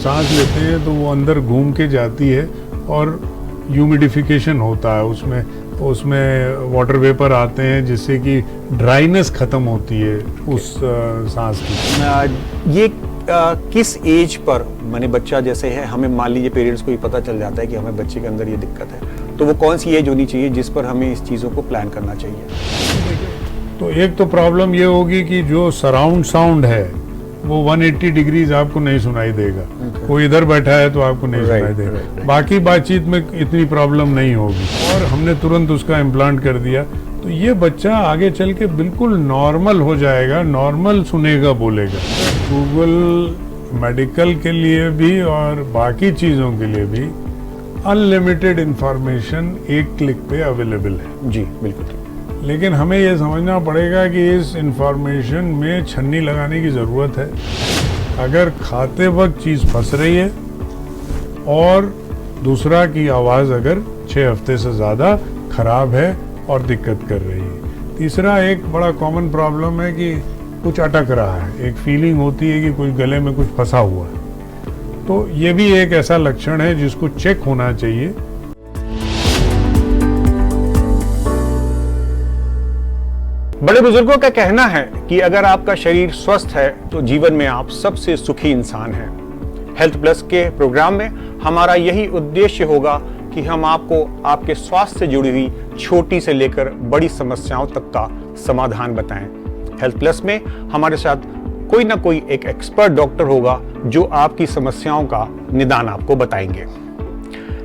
सांस लेते हैं तो वो अंदर घूम के जाती है और ह्यूमिडिफिकेशन होता है उसमें, तो उसमें वाटर वेपर आते हैं जिससे कि ड्राइनेस खत्म होती है उस सांस की। ये किस एज पर माने बच्चा जैसे है, हमें मान लीजिए पेरेंट्स को ये पता चल जाता है कि हमें बच्चे के अंदर ये दिक्कत है, तो वो कौन सी एज होनी चाहिए जिस पर हमें इस चीज़ों को प्लान करना चाहिए? तो एक तो प्रॉब्लम ये होगी कि जो सराउंड साउंड है वो 180 डिग्रीज आपको नहीं सुनाई देगा। कोई इधर बैठा है तो आपको नहीं सुनाई देगा। बाकी बातचीत में इतनी प्रॉब्लम नहीं होगी और हमने तुरंत उसका इम्प्लांट कर दिया, तो ये बच्चा आगे चल के बिल्कुल नॉर्मल हो जाएगा, नॉर्मल सुनेगा बोलेगा। गूगल मेडिकल के लिए भी और बाकी चीज़ों के लिए भी अनलिमिटेड इंफॉर्मेशन एक क्लिक पे अवेलेबल है। जी बिल्कुल। लेकिन हमें ये समझना पड़ेगा कि इस इंफॉर्मेशन में छन्नी लगाने की ज़रूरत है। अगर खाते वक्त चीज़ फंस रही है और दूसरा की आवाज़ अगर 6 हफ्ते से ज़्यादा खराब है और दिक्कत कर रही है। तीसरा एक बड़ा कॉमन प्रॉब्लम है कि कुछ अटक रहा है, एक फीलिंग होती है कि कोई गले में कुछ फंसा हुआ है, तो ये भी एक ऐसा लक्षण है जिसको चेक होना चाहिए। बड़े बुजुर्गों का कहना है कि अगर आपका शरीर स्वस्थ है तो जीवन में आप सबसे सुखी इंसान हैं। हेल्थ प्लस के प्रोग्राम में हमारा यही उद्देश्य होगा कि हम आपको आपके स्वास्थ्य से जुड़ी हुई छोटी से लेकर बड़ी समस्याओं तक का समाधान बताएं। हेल्थ प्लस में हमारे साथ कोई ना कोई एक एक्सपर्ट डॉक्टर होगा जो आपकी समस्याओं का निदान आपको बताएंगे।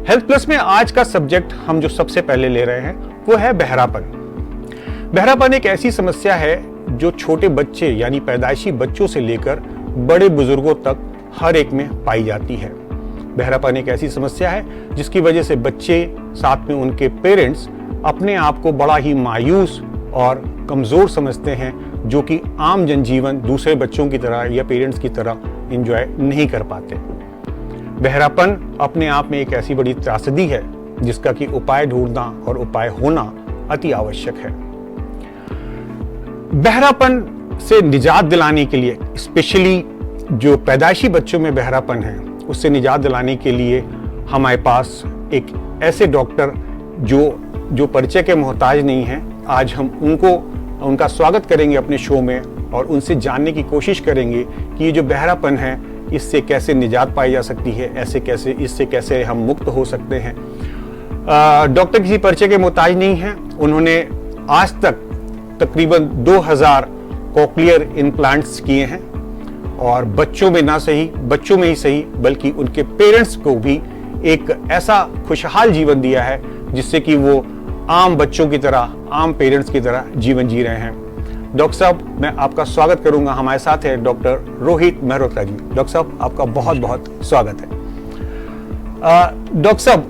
हेल्थ प्लस में आज का सब्जेक्ट हम जो सबसे पहले ले रहे हैं वो है बहरापन। बहरापन एक ऐसी समस्या है जो छोटे बच्चे यानी पैदाइशी बच्चों से लेकर बड़े बुजुर्गों तक हर एक में पाई जाती है। बहरापन एक ऐसी समस्या है जिसकी वजह से बच्चे साथ में उनके पेरेंट्स अपने आप को बड़ा ही मायूस और कमजोर समझते हैं, जो कि आम जनजीवन दूसरे बच्चों की तरह या पेरेंट्स की तरह एंजॉय नहीं कर पाते। बहरापन अपने आप में एक ऐसी बड़ी त्रासदी है जिसका कि उपाय ढूंढना और उपाय होना अति आवश्यक है। बहरापन से निजात दिलाने के लिए, स्पेशली जो पैदाइशी बच्चों में बहरापन है उससे निजात दिलाने के लिए हमारे पास एक ऐसे डॉक्टर जो परिचय के मोहताज नहीं हैं, आज हम उनका स्वागत करेंगे अपने शो में और उनसे जानने की कोशिश करेंगे कि ये जो बहरापन है इससे कैसे निजात पाई जा सकती है, इससे कैसे हम मुक्त हो सकते हैं। डॉक्टर किसी परिचय के मोहताज नहीं हैं। उन्होंने आज तक तकरीबन 2000 कॉक्लियर इम्प्लांट्स किए हैं और बच्चों में ही सही बल्कि उनके पेरेंट्स को भी एक ऐसा खुशहाल जीवन दिया है जिससे कि वो आम बच्चों की तरह, आम पेरेंट्स की तरह जीवन जी रहे हैं। डॉक्टर साहब, मैं आपका स्वागत करूंगा। हमारे साथ है डॉक्टर रोहित मेहरोत्रा जी। डॉक्टर साहब, आपका बहुत बहुत स्वागत है। डॉक्टर साहब,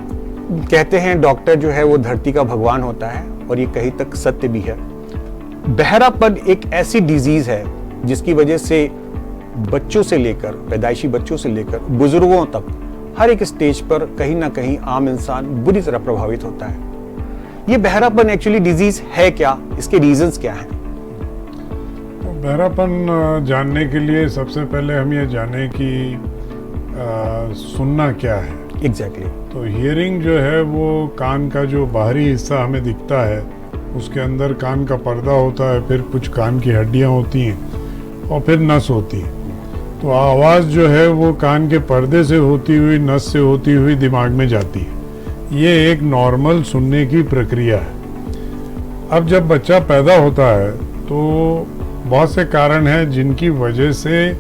कहते हैं डॉक्टर जो है वो धरती का भगवान होता है और ये कहीं तक सत्य भी है। बहरापन एक ऐसी डिजीज है जिसकी वजह से बच्चों से लेकर, पैदाइशी बच्चों से लेकर बुजुर्गों तक हर एक स्टेज पर कहीं ना कहीं आम इंसान बुरी तरह प्रभावित होता है। ये बहरापन एक्चुअली डिजीज है क्या, इसके रीजंस क्या हैं? बहरापन जानने के लिए सबसे पहले हम ये जाने कि सुनना क्या है। एग्जैक्टली। तो हियरिंग जो है वो कान का जो बाहरी हिस्सा हमें दिखता है, उसके अंदर कान का पर्दा होता है, फिर कुछ कान की हड्डियां होती हैं और फिर नस होती है। तो आवाज़ जो है वो कान के पर्दे से होती हुई, नस से होती हुई दिमाग में जाती है। ये एक नॉर्मल सुनने की प्रक्रिया है। अब जब बच्चा पैदा होता है तो बहुत से कारण हैं जिनकी वजह से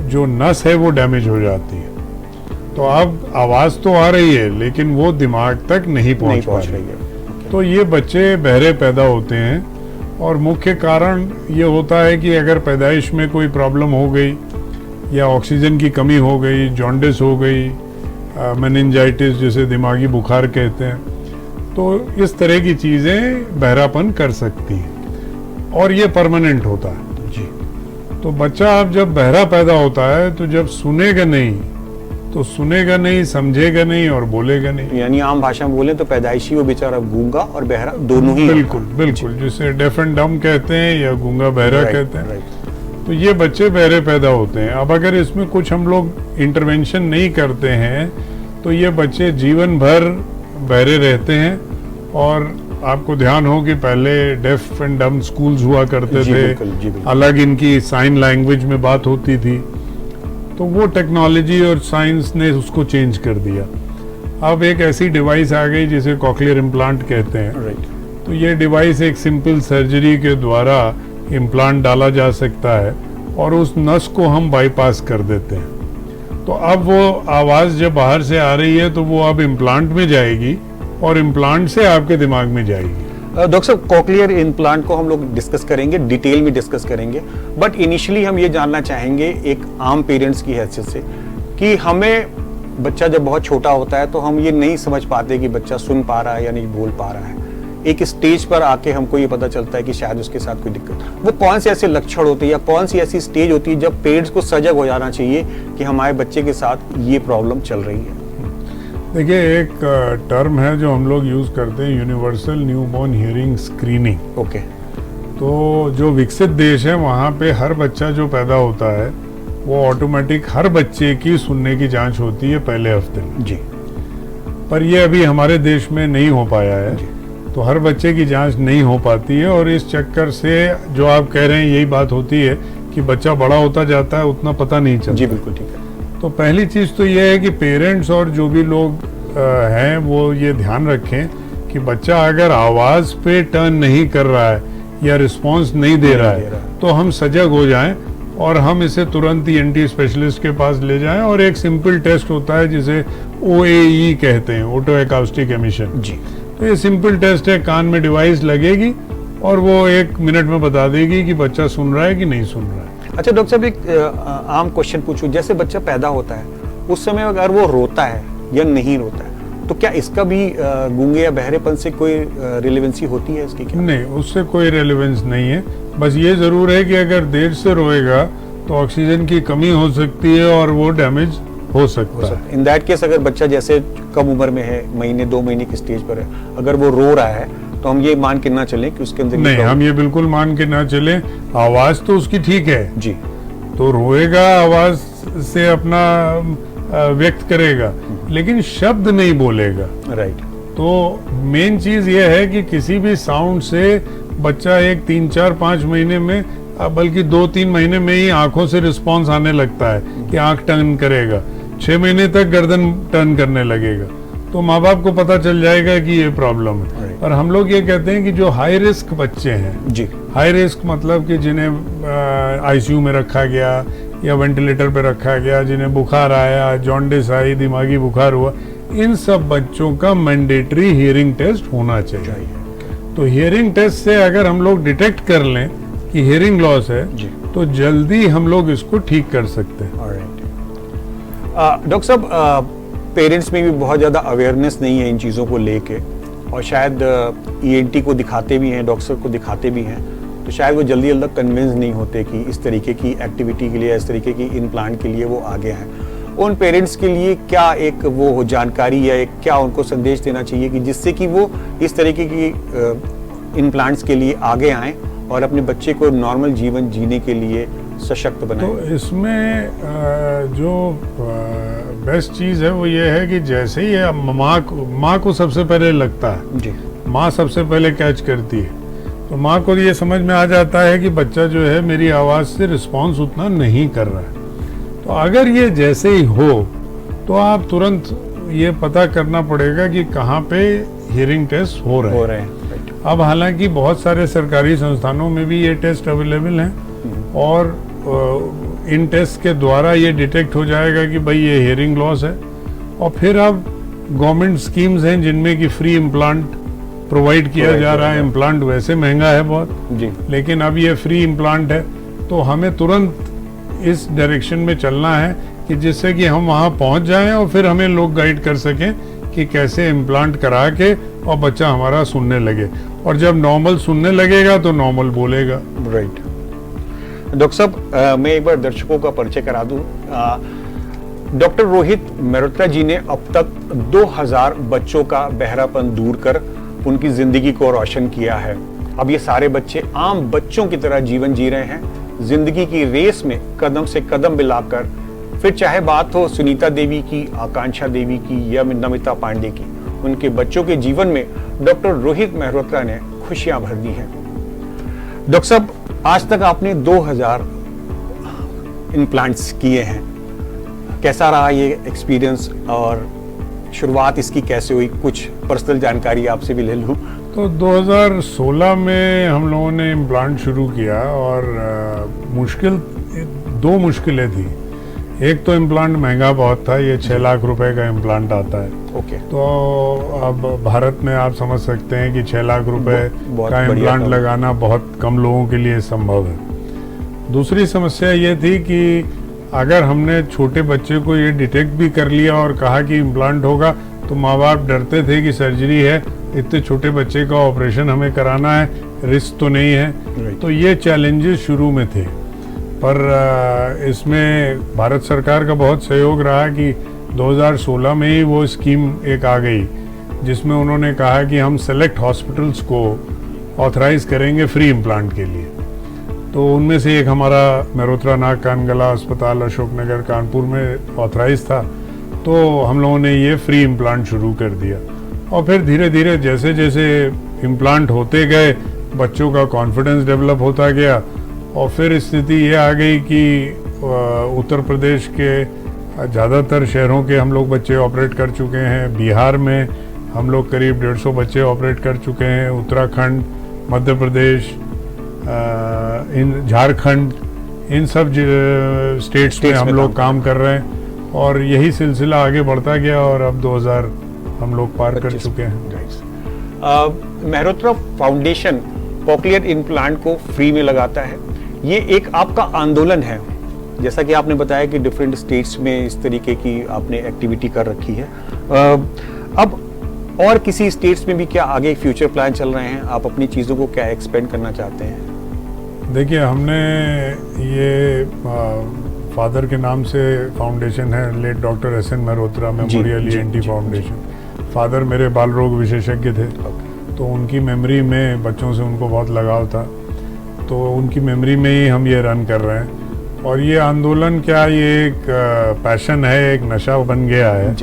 जो नस है वो डैमेज हो जाती है। तो अब आवाज़ तो आ रही है लेकिन वो दिमाग तक नहीं पहुंच रही है। तो ये बच्चे बहरे पैदा होते हैं और मुख्य कारण ये होता है कि अगर पैदाइश में कोई प्रॉब्लम हो गई या ऑक्सीजन की कमी हो गई, जॉन्डिस हो गई, मेनिंजाइटिस जिसे दिमागी बुखार कहते हैं, तो इस तरह की चीज़ें बहरापन कर सकती हैं और ये परमानेंट होता है जी। तो बच्चा अब जब बहरा पैदा होता है तो जब सुनेगा नहीं, समझेगा नहीं और बोलेगा नहीं। यानी आम भाषा में बोले तो पैदाइशी वो बेचारा गूंगा और बहरा दोनों ही। बिल्कुल, जिसे डेफ एंड डम कहते हैं या गूंगा बहरा कहते हैं। तो ये बच्चे बहरे पैदा होते हैं। अब अगर इसमें कुछ हम लोग इंटरवेंशन नहीं करते हैं तो ये बच्चे जीवन भर बहरे रहते हैं। और आपको ध्यान हो कि पहले डेफ एंड डम स्कूल्स हुआ करते जी थे, बिल्कुल, जी बिल्कुल। अलग इनकी साइन लैंग्वेज में बात होती थी, तो वो टेक्नोलॉजी और साइंस ने उसको चेंज कर दिया। अब एक ऐसी डिवाइस आ गई जिसे कॉक्लियर इम्प्लांट कहते हैं। राइट। तो ये डिवाइस एक सिंपल सर्जरी के द्वारा इम्प्लांट डाला जा सकता है और उस नस को हम बाईपास कर देते हैं। तो अब वो आवाज़ जब बाहर से आ रही है तो वो अब इम्प्लांट में जाएगी और इम्प्लांट से आपके दिमाग में जाएगी। डॉक्टर साहब, कॉक्लियर इम्प्लांट को हम लोग डिस्कस करेंगे, डिटेल में डिस्कस करेंगे, बट इनिशियली हम ये जानना चाहेंगे एक आम पेरेंट्स की हैसियत से कि हमें बच्चा जब बहुत छोटा होता है तो हम ये नहीं समझ पाते कि बच्चा सुन पा रहा है या नहीं बोल पा रहा है। एक स्टेज पर आके हमको ये पता चलता है कि शायद उसके साथ कोई दिक्कत। वो कौन से ऐसे लक्षण होते हैं या कौन सी ऐसी स्टेज होती है जब पेरेंट्स को सजग हो जाना चाहिए कि हमारे बच्चे के साथ ये प्रॉब्लम चल रही है? देखिए, एक टर्म है जो हम लोग यूज़ करते हैं, universal newborn hearing screening. Okay. तो जो विकसित देश है वहाँ पे हर बच्चा जो पैदा होता है वो ऑटोमेटिक हर बच्चे की सुनने की जांच होती है पहले हफ्ते में। जी। पर ये अभी हमारे देश में नहीं हो पाया है। तो हर बच्चे की जांच नहीं हो पाती है और इस चक्कर से जो आप कह रहे हैं यही बात होती है कि बच्चा बड़ा होता जाता है, उतना पता नहीं चलता। जी बिल्कुल ठीक है। तो पहली चीज़ तो ये है कि पेरेंट्स और जो भी लोग हैं वो ये ध्यान रखें कि बच्चा अगर आवाज़ पे टर्न नहीं कर रहा है या रिस्पॉन्स नहीं दे रहा है तो हम सजग हो जाएं और हम इसे तुरंत ENT स्पेशलिस्ट के पास ले जाएं। और एक सिंपल टेस्ट होता है जिसे OAE कहते हैं, ऑटो एकॉस्टिक एमिशन। जी। तो ये सिंपल टेस्ट है, कान में डिवाइस लगेगी और वो 1 मिनट में बता देगी कि बच्चा सुन रहा है कि नहीं सुन रहा है। अच्छा डॉक्टर साहब, एक आम क्वेश्चन पूछूं, जैसे बच्चा पैदा होता है उस समय अगर वो रोता है या नहीं रोता है तो क्या इसका भी गूंगे या बहरेपन से कोई रिलेवेंसी होती है इसकी? क्या नहीं, उससे कोई रेलेवेंस नहीं है। बस ये जरूर है कि अगर देर से रोएगा तो ऑक्सीजन की कमी हो सकती है और वो डैमेज हो सकता है। इन दैट केस अगर बच्चा जैसे कम उम्र में है, महीने 2 महीने की स्टेज पर है, अगर वो रो रहा है तो हम ये मान के ना चलें कि उसके अंदर नहीं, हम ये बिल्कुल मान के ना चलें। आवाज तो उसकी ठीक है जी, तो रोएगा, आवाज से अपना व्यक्त करेगा, लेकिन शब्द नहीं बोलेगा। राइट। तो मेन चीज ये है कि किसी भी साउंड से बच्चा एक 3, 4, 5 महीने में, बल्कि 2-3 महीने में ही आंखों से रिस्पॉन्स आने लगता है कि आंख टर्न करेगा। 6 महीने तक गर्दन टर्न करने लगेगा। तो माँ बाप को पता चल जाएगा कि ये प्रॉब्लम है। और हम लोग ये कहते हैं कि जो हाई रिस्क बच्चे हैं जी, हाई रिस्क मतलब कि जिन्हें आईसीयू में रखा गया या वेंटिलेटर पे रखा गया, जिन्हें बुखार आया, जॉन्डिस आई, दिमागी बुखार हुआ, इन सब बच्चों का मैंडेटरी हियरिंग टेस्ट होना चाहिए। तो हियरिंग टेस्ट से अगर हम लोग डिटेक्ट कर लें कि हियरिंग लॉस है तो जल्दी हम लोग इसको ठीक कर सकते हैं। डॉक्टर साहब, पेरेंट्स में भी बहुत ज़्यादा अवेयरनेस नहीं है इन चीज़ों को लेके, और शायद ENT को दिखाते भी हैं, डॉक्टर को दिखाते भी हैं, तो शायद वो जल्दी जल्दी कन्विंस नहीं होते कि इस तरीके की एक्टिविटी के लिए, इस तरीके की इम्प्लांट के लिए वो आगे हैं। उन पेरेंट्स के लिए क्या एक वो जानकारी या एक क्या उनको संदेश देना चाहिए कि जिससे कि वो इस तरीके की इम्प्लांट्स के लिए आगे आएँ और अपने बच्चे को नॉर्मल जीवन जीने के लिए सशक्त बनाएं? तो इसमें जो बेस्ट चीज़ है वो ये है कि जैसे ही माँ को सबसे पहले लगता है जी, माँ सबसे पहले कैच करती है, तो माँ को ये समझ में आ जाता है कि बच्चा जो है मेरी आवाज़ से रिस्पॉन्स उतना नहीं कर रहा है। तो अगर ये जैसे ही हो तो आप तुरंत ये पता करना पड़ेगा कि कहाँ पे हियरिंग टेस्ट हो रहे हैं। अब हालांकि बहुत सारे सरकारी संस्थानों में भी ये टेस्ट अवेलेबल हैं और इन टेस्ट के द्वारा ये डिटेक्ट हो जाएगा कि भाई ये हियरिंग लॉस है। और फिर अब गवर्नमेंट स्कीम्स हैं जिनमें कि फ्री इम्प्लांट प्रोवाइड किया जा रहा है। इम्प्लांट वैसे महंगा है बहुत जी, लेकिन अब ये फ्री इम्प्लांट है, तो हमें तुरंत इस डायरेक्शन में चलना है कि जिससे कि हम वहाँ पहुँच जाएं और फिर हमें लोग गाइड कर सकें कि कैसे इम्प्लांट करा के और बच्चा हमारा सुनने लगे। और जब नॉर्मल सुनने लगेगा तो नॉर्मल बोलेगा। राइट। डॉक्टर साहब, मैं एक बार दर्शकों का परिचय करा दूं। डॉक्टर रोहित मेहरोत्रा जी ने अब तक 2000 बच्चों का बहरापन दूर कर उनकी जिंदगी को रोशन किया है। अब ये सारे बच्चे आम बच्चों की तरह जीवन जी रहे हैं, जिंदगी की रेस में कदम से कदम मिलाकर, फिर चाहे बात हो सुनीता देवी की, आकांक्षा देवी की या नमिता पांडे की, उनके बच्चों के जीवन में डॉक्टर रोहित मेहरोत्रा ने खुशियां भर दी हैं। डॉक्टर साहब, आज तक आपने 2000 इम्प्लांट्स किए हैं। कैसा रहा ये एक्सपीरियंस और शुरुआत इसकी कैसे हुई? कुछ पर्सनल जानकारी आपसे भी ले लूं। तो 2016 में हम लोगों ने इम्प्लांट शुरू किया और दो मुश्किलें थी। एक तो इम्प्लांट महंगा बहुत था, ये 6 लाख रुपए का इम्प्लांट आता है। ओके। तो अब भारत में आप समझ सकते हैं कि 6 लाख रुपए का इम्प्लांट लगाना बहुत कम लोगों के लिए संभव है। दूसरी समस्या ये थी कि अगर हमने छोटे बच्चे को ये डिटेक्ट भी कर लिया और कहा कि इम्प्लांट होगा, तो माँ बाप डरते थे कि सर्जरी है, इतने छोटे बच्चे का ऑपरेशन हमें कराना है, रिस्क तो नहीं है। तो ये चैलेंजेस शुरू में थे, पर इसमें भारत सरकार का बहुत सहयोग रहा कि 2016 में ही वो स्कीम एक आ गई जिसमें उन्होंने कहा कि हम सेलेक्ट हॉस्पिटल्स को ऑथराइज करेंगे फ्री इम्प्लांट के लिए। तो उनमें से एक हमारा मेहरोत्रा नाक कान गला अस्पताल अशोकनगर कानपुर में ऑथराइज था। तो हम लोगों ने ये फ्री इम्प्लांट शुरू कर दिया और फिर धीरे धीरे जैसे जैसे इम्प्लांट होते गए बच्चों का कॉन्फिडेंस डेवलप होता गया और फिर स्थिति ये आ गई कि उत्तर प्रदेश के ज़्यादातर शहरों के हम लोग बच्चे ऑपरेट कर चुके हैं। बिहार में हम लोग करीब 150 बच्चे ऑपरेट कर चुके हैं। उत्तराखंड, मध्य प्रदेश, झारखंड, इन सब स्टेट्स में हम लोग काम कर रहे हैं और यही सिलसिला आगे बढ़ता गया और अब 2000 हम लोग पार कर चुके हैं। मेहरोत्रा फाउंडेशन कॉकलियर इम्प्लांट को फ्री में लगाता है। ये एक आपका आंदोलन है, जैसा कि आपने बताया कि डिफरेंट स्टेट्स में इस तरीके की आपने एक्टिविटी कर रखी है। अब और किसी स्टेट्स में भी क्या आगे फ्यूचर प्लान चल रहे हैं? आप अपनी चीज़ों को क्या एक्सपेंड करना चाहते हैं? देखिए, हमने ये फादर के नाम से फाउंडेशन है, late doctor S N Mehrotra memorial ENT foundation. Father मेरे बाल रोग विशेषज्ञ थे, तो उनकी मेमोरी में बच्चों से उनको बहुत लगाव था, तो उनकी मेमोरी में ही हम ये रन कर रहे हैं। और ये आंदोलन क्या, ये एक पैशन है, एक नशा बन गया है।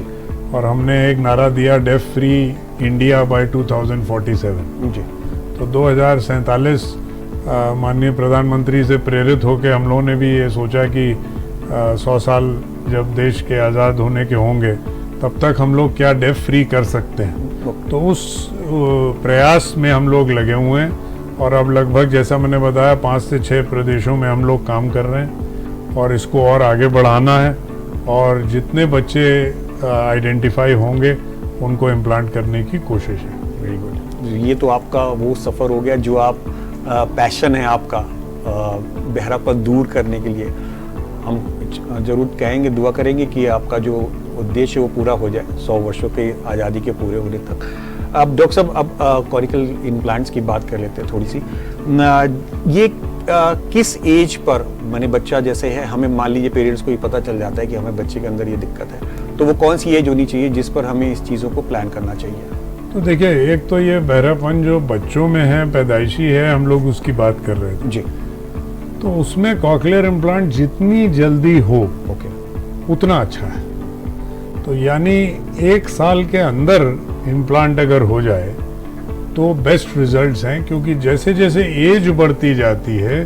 और हमने एक नारा दिया, डेफ फ्री इंडिया बाय 2047। तो 2047 माननीय प्रधानमंत्री से प्रेरित होकर हम लोगों ने भी ये सोचा कि 100 साल जब देश के आज़ाद होने के होंगे तब तक हम लोग क्या डेफ फ्री कर सकते हैं। तो उस प्रयास में हम लोग लगे हुए हैं और अब लगभग जैसा मैंने बताया 5 से 6 प्रदेशों में हम लोग काम कर रहे हैं और इसको और आगे बढ़ाना है और जितने बच्चे आइडेंटिफाई होंगे उनको इम्प्लांट करने की कोशिश है। Very good. ये तो आपका वो सफ़र हो गया जो आप पैशन है आपका, बहरापन दूर करने के लिए। हम जरूर कहेंगे, दुआ करेंगे कि आपका जो उद्देश्य वो पूरा हो जाए 100 वर्षों के आज़ादी के पूरे होने तक। अब डॉक्टर साहब, अब कॉरिकल इम्प्लांट्स की बात कर लेते हैं थोड़ी सी। ये किस एज पर, माने बच्चा जैसे है, हमें मान लीजिए पेरेंट्स को ही पता चल जाता है कि हमें बच्चे के अंदर ये दिक्कत है, तो वो कौन सी एज होनी चाहिए जिस पर हमें इस चीज़ों को प्लान करना चाहिए? तो देखिए, एक तो ये बहरापन जो बच्चों में है, पैदाइशी है, हम लोग उसकी बात कर रहे थे जी। तो उसमें कॉकलियर इम्प्लांट जितनी जल्दी हो उतना अच्छा है। तो यानी 1 साल के अंदर इम्प्लांट अगर हो जाए तो बेस्ट रिजल्ट्स हैं, क्योंकि जैसे जैसे एज बढ़ती जाती है,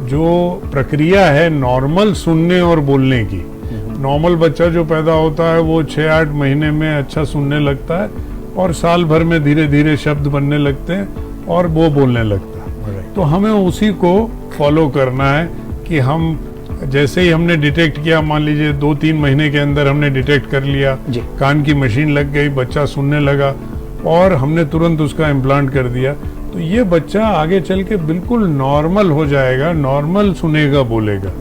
जो प्रक्रिया है नॉर्मल सुनने और बोलने की, नॉर्मल बच्चा जो पैदा होता है वो 6-8 महीने में अच्छा सुनने लगता है और साल भर में धीरे धीरे शब्द बनने लगते हैं और वो बोलने लगता है। तो हमें उसी को फॉलो करना है कि हम जैसे ही हमने डिटेक्ट किया, मान लीजिए 2-3 महीने के अंदर हमने डिटेक्ट कर लिया, कान की मशीन लग गई, बच्चा सुनने लगा और हमने तुरंत उसका इम्प्लांट कर दिया, तो ये बच्चा आगे चल के बिल्कुल नॉर्मल हो जाएगा, नॉर्मल सुनेगा, बोलेगा।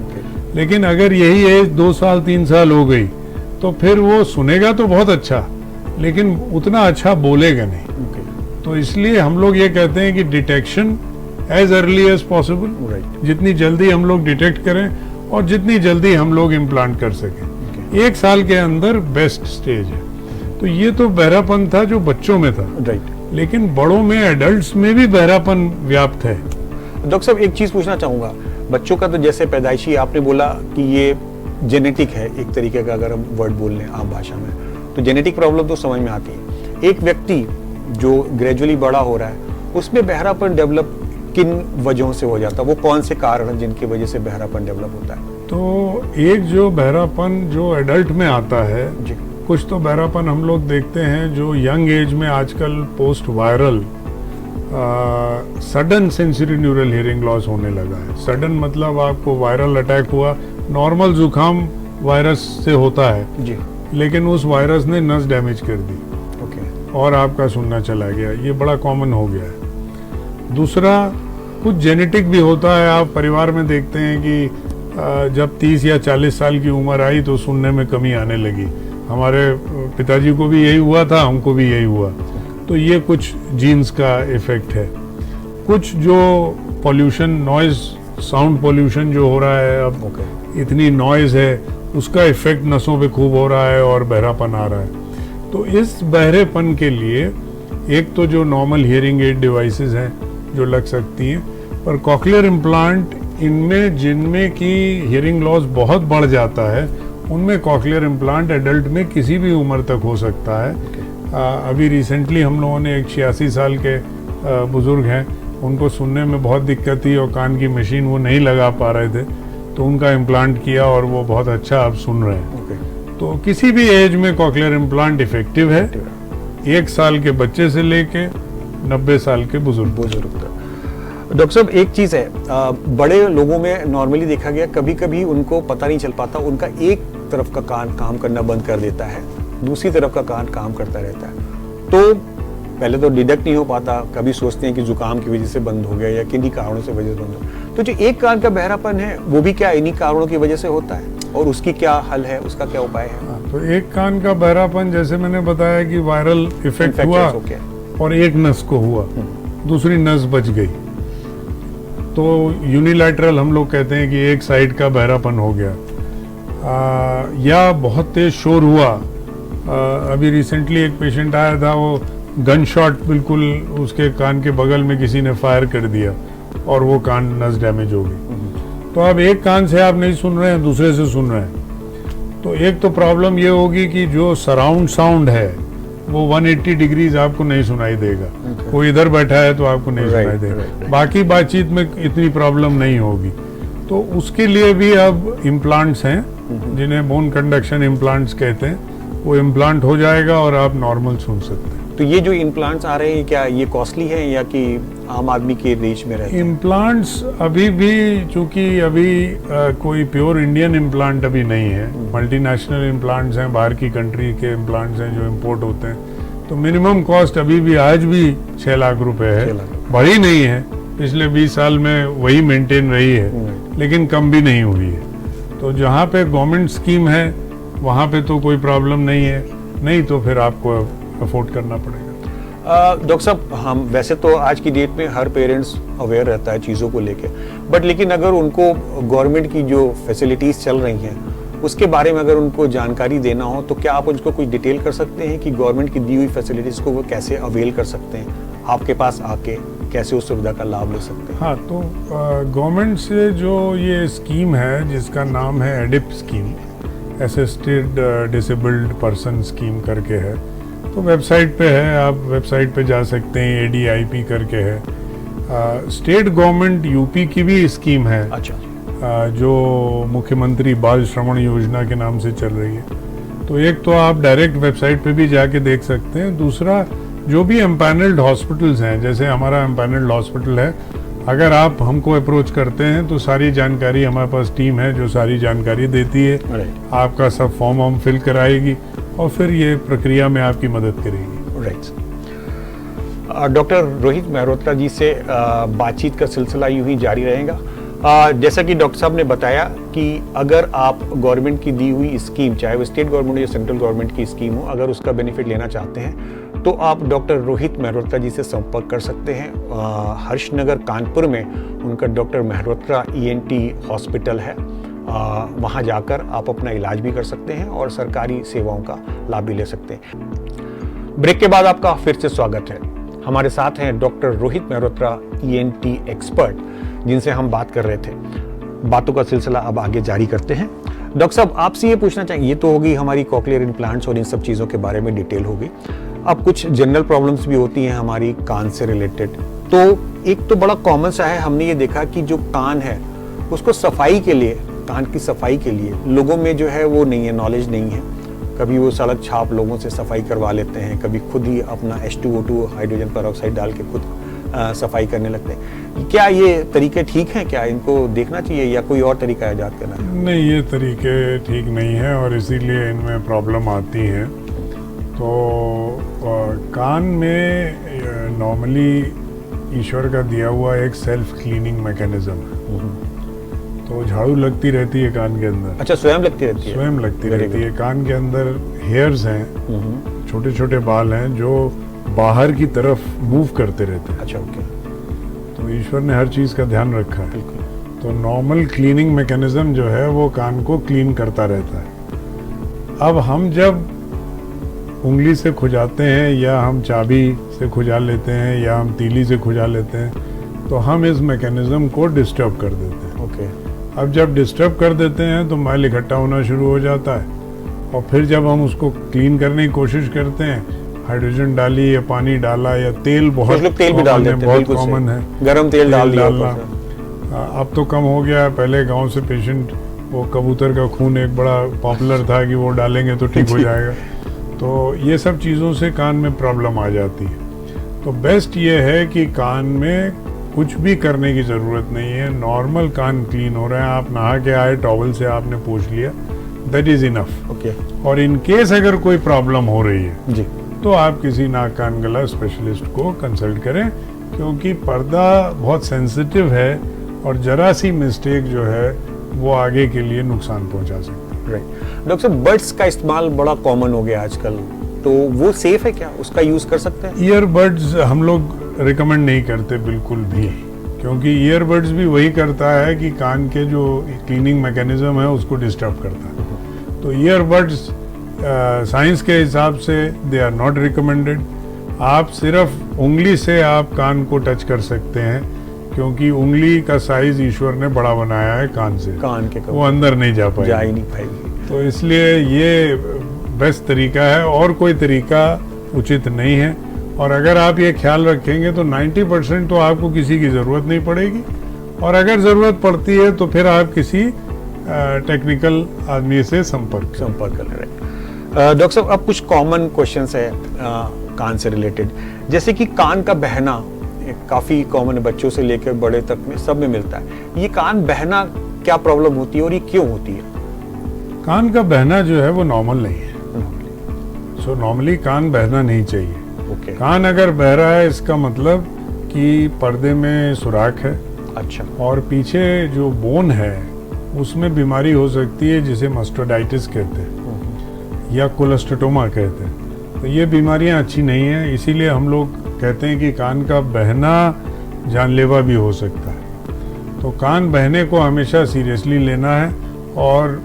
लेकिन अगर यही एज 2 साल 3 साल हो गई तो फिर वो सुनेगा तो बहुत अच्छा, लेकिन उतना अच्छा बोलेगा नहीं। तो इसलिए हम लोग ये कहते हैं कि detection as early as possible, जितनी जल्दी हम लोग डिटेक्ट करें और जितनी जल्दी हम लोग इम्प्लांट कर सकें। 1 साल के अंदर बेस्ट स्टेज है। तो ये तो बहरापन था जो बच्चों में था, लेकिन बड़ों में, एडल्ट्स में भी बहरापन व्याप्त है। डॉक्टर साहब, एक चीज पूछना चाहूंगा, बच्चों का तो जैसे पैदाइशी आपने बोला कि ये जेनेटिक है एक तरीके का, अगर हम वर्ड बोल लें आम भाषा में, तो जेनेटिक प्रॉब्लम तो समझ में आती है। एक व्यक्ति जो ग्रेजुअली बड़ा हो रहा है उसमें बहरापन डेवलप किन वजहों से हो जाता है, वो कौन से कारण हैं जिनकी वजह से बहरापन डेवलप होता है? तो एक जो बहरापन जो एडल्ट में आता है जी। कुछ तो बहरापन हम लोग देखते हैं जो यंग एज में आजकल post viral sudden sensory neural hearing loss होने लगा है। सडन मतलब आपको वायरल अटैक हुआ, नॉर्मल जुकाम वायरस से होता है जी। लेकिन उस वायरस ने नस डैमेज कर दी ओके। और आपका सुनना चला गया, ये बड़ा कॉमन हो गया है। दूसरा कुछ जेनेटिक भी होता है। आप परिवार में देखते हैं कि जब 30 या 40 साल की उम्र आई तो सुनने में कमी आने लगी। हमारे पिताजी को भी यही हुआ था, हमको भी यही हुआ। तो ये कुछ जीन्स का इफेक्ट है। कुछ जो पॉल्यूशन, नॉइज, साउंड पॉल्यूशन जो हो रहा है अब, इतनी नॉइज है, उसका इफेक्ट नसों पे खूब हो रहा है और बहरापन आ रहा है। तो इस बहरेपन के लिए एक तो जो नॉर्मल हियरिंग एड डिवाइसेस हैं जो लग सकती हैं, पर कॉक्लियर इम्प्लांट इनमें जिनमें की हियरिंग लॉस बहुत बढ़ जाता है उनमें कॉक्लियर इम्प्लांट एडल्ट में किसी भी उम्र तक हो सकता है। अभी रिसेंटली हम लोगों ने एक 86 साल के बुजुर्ग हैं, उनको सुनने में बहुत दिक्कत थी और कान की मशीन वो नहीं लगा पा रहे थे, तो उनका इम्प्लांट किया और वो बहुत अच्छा अब सुन रहे हैं। तो किसी भी एज में कॉक्लियर इम्प्लांट इफेक्टिव है, 1 साल के बच्चे से लेके 90 साल के बुजुर्ग तक। डॉक्टर साहब एक चीज है, बड़े लोगों में नॉर्मली देखा गया कभी कभी उनको पता नहीं चल पाता, उनका एक तरफ का कान काम करना बंद कर देता है, दूसरी तरफ का कान काम करता रहता है। तो पहले तो डिटेक्ट नहीं हो पाता, कभी सोचते हैं कि जुकाम की वजह से बंद हो गया या किन्हीं कारणों से वजह से बंद हो गया। तो जो एक कान का बहरापन है वो भी क्या इन्हीं कारणों की वजह से होता है और उसकी क्या हल है, उसका क्या उपाय है? तो एक कान का बहरापन जैसे मैंने बताया कि वायरल इफेक्ट हुआ और एक नस को हुआ, दूसरी नस बच गई, तो यूनिलैटरल हम लोग कहते हैं कि एक साइड का बहरापन हो गया। या बहुत तेज शोर हुआ। अभी रिसेंटली एक पेशेंट आया था, वो गन शॉट बिल्कुल उसके कान के बगल में किसी ने फायर कर दिया और वो कान नस डैमेज हो गई। तो अब एक कान से आप नहीं सुन रहे हैं, दूसरे से सुन रहे हैं, तो एक तो प्रॉब्लम ये होगी कि जो सराउंड साउंड है वो 180 डिग्रीज आपको नहीं सुनाई देगा। कोई इधर बैठा है तो आपको नहीं सुनाई देगा। बाकी बातचीत में इतनी प्रॉब्लम नहीं होगी। तो उसके लिए भी अब इम्प्लांट्स हैं जिन्हें बोन कंडक्शन इम्प्लांट्स कहते हैं, वो इम्प्लांट हो जाएगा और आप नॉर्मल सुन सकते हैं। तो ये जो इम्प्लांट्स आ रहे हैं क्या ये कॉस्टली हैं या कि आम आदमी के रेंज में रहते हैं? इम्प्लांट्स अभी भी, चूंकि अभी कोई प्योर इंडियन इम्प्लांट अभी नहीं है, मल्टीनेशनल इम्प्लांट्स हैं, बाहर की कंट्री के इम्प्लांट्स हैं जो इम्पोर्ट होते हैं, तो मिनिमम कॉस्ट अभी भी आज भी 6 लाख रुपए है। बढ़ी नहीं है, पिछले 20 साल में वही मेंटेन रही है, लेकिन कम भी नहीं हुई है। तो जहाँ पे गवर्नमेंट स्कीम है वहाँ पे तो कोई प्रॉब्लम नहीं है, नहीं तो फिर आपको अफोर्ड करना पड़ेगा। डॉक्टर साहब, हम वैसे तो आज की डेट में हर पेरेंट्स अवेयर रहता है चीज़ों को लेके, बट लेकिन अगर उनको गवर्नमेंट की जो फैसिलिटीज़ चल रही हैं उसके बारे में अगर उनको जानकारी देना हो तो क्या आप उनको कुछ डिटेल कर सकते हैं कि गवर्नमेंट की दी हुई फैसिलिटीज़ को वो कैसे अवेल कर सकते हैं, आपके पास आके कैसे उस सुविधा का लाभ ले सकते हैं? हाँ, तो गवर्नमेंट से जो ये स्कीम है जिसका नाम है ADIP scheme, assisted disabled person scheme करके है, तो वेबसाइट पे है, आप वेबसाइट पे जा सकते हैं, ADIP करके है। स्टेट गवर्नमेंट यूपी की भी स्कीम है। अच्छा। जो मुख्यमंत्री बाल श्रवण योजना के नाम से चल रही है। तो एक तो आप डायरेक्ट वेबसाइट पे भी जाके देख सकते हैं, दूसरा जो भी एम्पैनल्ड हॉस्पिटल्स हैं, जैसे हमारा एम्पैनल्ड हॉस्पिटल है, अगर आप हमको अप्रोच करते हैं तो सारी जानकारी, हमारे पास टीम है जो सारी जानकारी देती है, आपका सब फॉर्म हम फिल कराएगी और फिर ये प्रक्रिया में आपकी मदद करेगी। राइट। डॉक्टर रोहित मेहरोत्रा जी से बातचीत का सिलसिला यूं ही जारी रहेगा। जैसा कि डॉक्टर साहब ने बताया कि अगर आप गवर्नमेंट की दी हुई स्कीम, चाहे वो स्टेट गवर्नमेंट या सेंट्रल गवर्नमेंट की स्कीम हो, अगर उसका बेनिफिट लेना चाहते हैं तो आप डॉक्टर रोहित मेहरोत्रा जी से संपर्क कर सकते हैं। हर्षनगर कानपुर में उनका डॉक्टर मेहरोत्रा ENT हॉस्पिटल है, वहाँ जाकर आप अपना इलाज भी कर सकते हैं और सरकारी सेवाओं का लाभ भी ले सकते हैं। ब्रेक के बाद आपका फिर से स्वागत है। हमारे साथ हैं doctor Rohit Mehrotra ENT expert, जिनसे हम बात कर रहे थे। बातों का सिलसिला अब आगे जारी करते हैं। डॉक्टर साहब, आपसे ये पूछना चाहिए, ये तो होगी हमारी कॉकलियर इम्प्लांट्स और इन सब चीज़ों के बारे में डिटेल होगी। अब कुछ जनरल प्रॉब्लम्स भी होती हैं हमारी कान से रिलेटेड। तो एक तो बड़ा कॉमन सा है, हमने ये देखा कि जो कान है उसको सफाई के लिए, कान की सफाई के लिए लोगों में जो है वो नहीं है, नॉलेज नहीं है। कभी वो सड़क छाप लोगों से सफाई करवा लेते हैं, कभी खुद ही अपना H2O2 हाइड्रोजन पेरोक्साइड डाल के खुद सफाई करने लगते हैं। क्या ये तरीके ठीक हैं? क्या इनको देखना चाहिए या कोई और तरीका ईजाद करना है? नहीं, ये तरीके ठीक नहीं है और इसीलिए इनमें प्रॉब्लम आती है। तो कान में नॉर्मली ईश्वर का दिया हुआ एक सेल्फ क्लीनिंग मैकेनिज्म है। तो झाड़ू लगती रहती है कान के अंदर। अच्छा, स्वयं लगती रहती है? स्वयं लगती रहती है। कान के अंदर हेयर्स हैं, छोटे छोटे बाल हैं जो बाहर की तरफ मूव करते रहते हैं। अच्छा, ओके। तो ईश्वर ने हर चीज का ध्यान रखा है। बिल्कुल। तो नॉर्मल क्लीनिंग मैकेनिज्म जो है वो कान को क्लीन करता रहता है। अब हम जब उंगली से खुजाते हैं या हम चाबी से खुजा लेते हैं या हम तीली से खुजा लेते हैं तो हम इस मैकेनिज्म को डिस्टर्ब कर देते हैं। ओके। अब जब डिस्टर्ब कर देते हैं तो मैल इकट्ठा होना शुरू हो जाता है और फिर जब हम उसको क्लीन करने की कोशिश करते हैं, हाइड्रोजन डाली या पानी डाला या तेल, बहुत लोग तेल भी डाल देते हैं, बहुत बिल्कुल कॉमन है, गरम तेल डाल दिया। अब तो कम हो गया है। पहले गांव से पेशेंट वो कबूतर का खून एक बड़ा पॉपुलर था कि वो डालेंगे तो ठीक हो जाएगा। तो ये सब चीज़ों से कान में प्रॉब्लम आ जाती है। तो बेस्ट ये है कि कान में कुछ भी करने की ज़रूरत नहीं है। नॉर्मल कान क्लीन हो रहे हैं, आप नहा के आए, टॉवल से आपने पोंछ लिया, दैट इज़ इनफ। ओके। और इन केस अगर कोई प्रॉब्लम हो रही है जी, तो आप किसी नाक कान गला स्पेशलिस्ट को कंसल्ट करें, क्योंकि पर्दा बहुत सेंसिटिव है और जरा सी मिस्टेक जो है वो आगे के लिए नुकसान पहुंचा सकती है। राइट। डॉक्टर साहब, बड्स का इस्तेमाल बड़ा कॉमन हो गया आजकल, तो वो सेफ है क्या? उसका यूज कर सकते हैं? ईयरबड्स हम लोग रिकमेंड नहीं करते बिल्कुल भी, क्योंकि ईयरबड्स भी वही करता है कि कान के जो क्लीनिंग मैकेनिज्म है उसको डिस्टर्ब करता है। तो ईयरबड्स साइंस के हिसाब से दे आर नॉट रिकमेंडेड। आप सिर्फ उंगली से आप कान को टच कर सकते हैं, क्योंकि उंगली का साइज ईश्वर ने बड़ा बनाया है कान से, कान के वो अंदर नहीं जा पाएगी, जा ही नहीं पाएगी। तो इसलिए ये बेस्ट तरीका है और कोई तरीका उचित नहीं है। और अगर आप ये ख्याल रखेंगे तो 90% तो आपको किसी की ज़रूरत नहीं पड़ेगी, और अगर ज़रूरत पड़ती है तो फिर आप किसी टेक्निकल आदमी से संपर्क कर रहे हैं। डॉक्टर साहब, अब कुछ कॉमन क्वेश्चंस है कान से रिलेटेड, जैसे कि कान का बहना काफ़ी कॉमन है, बच्चों से लेकर बड़े तक में सब में मिलता है। ये कान बहना क्या प्रॉब्लम होती है और ये क्यों होती है? कान का बहना जो है वो नॉर्मल नहीं है। सो नॉर्मली कान बहना नहीं चाहिए। ओके। कान अगर बह रहा है इसका मतलब कि पर्दे में सुराख है। अच्छा। और पीछे जो बोन है उसमें बीमारी हो सकती है जिसे मस्टोडाइटिस कहते हैं या कोलेस्टोमा कहते हैं। तो ये बीमारियां अच्छी नहीं है, इसीलिए हम लोग कहते हैं कि कान का बहना जानलेवा भी हो सकता है। तो कान बहने को हमेशा सीरियसली लेना है और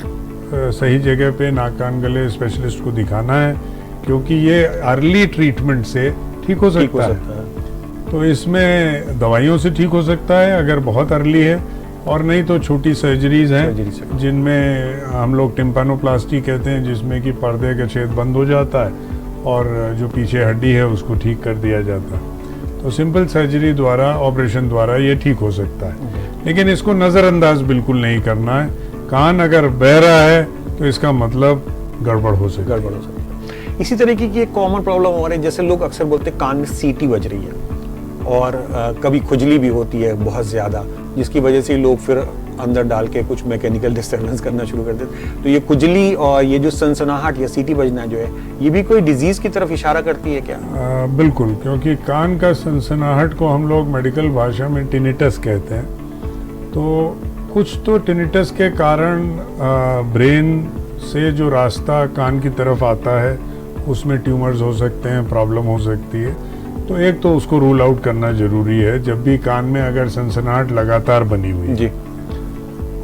सही जगह पे नाक कान गले स्पेशलिस्ट को दिखाना है, क्योंकि ये अर्ली ट्रीटमेंट से ठीक हो सकता है। तो इसमें दवाइयों से ठीक हो सकता है अगर बहुत अर्ली है, और नहीं तो छोटी सर्जरीज हैं जिनमें हम लोग टिम्पैनोप्लास्टी कहते हैं, जिसमें कि पर्दे का छेद बंद हो जाता है और जो पीछे हड्डी है उसको ठीक कर दिया जाता है। तो सिंपल सर्जरी द्वारा, ऑपरेशन द्वारा ये ठीक हो सकता है। लेकिन इसको नज़रअंदाज बिल्कुल नहीं करना है। कान अगर बह रहा है तो इसका मतलब गड़बड़ हो सकती है। इसी तरीके की एक कॉमन प्रॉब्लम हो रही है, जैसे लोग अक्सर बोलते हैं कान में सीटी बज रही है, और कभी खुजली भी होती है बहुत ज़्यादा, जिसकी वजह से लोग फिर अंदर डाल के कुछ मैकेनिकल डिस्टर्बेंस करना शुरू कर देते। तो ये खुजली और ये जो सनसनाहट या सीटी बजना जो है, ये भी कोई डिजीज की तरफ इशारा करती है क्या? बिल्कुल, क्योंकि कान का सनसनाहट को हम लोग मेडिकल भाषा में टिनिटस कहते हैं। तो कुछ तो टिनिटस के कारण ब्रेन से जो रास्ता कान की तरफ आता है उसमें ट्यूमर्स हो सकते हैं, प्रॉब्लम हो सकती है। तो एक तो उसको रूल आउट करना जरूरी है जब भी कान में अगर सनसनाहट लगातार बनी हुई है। जी।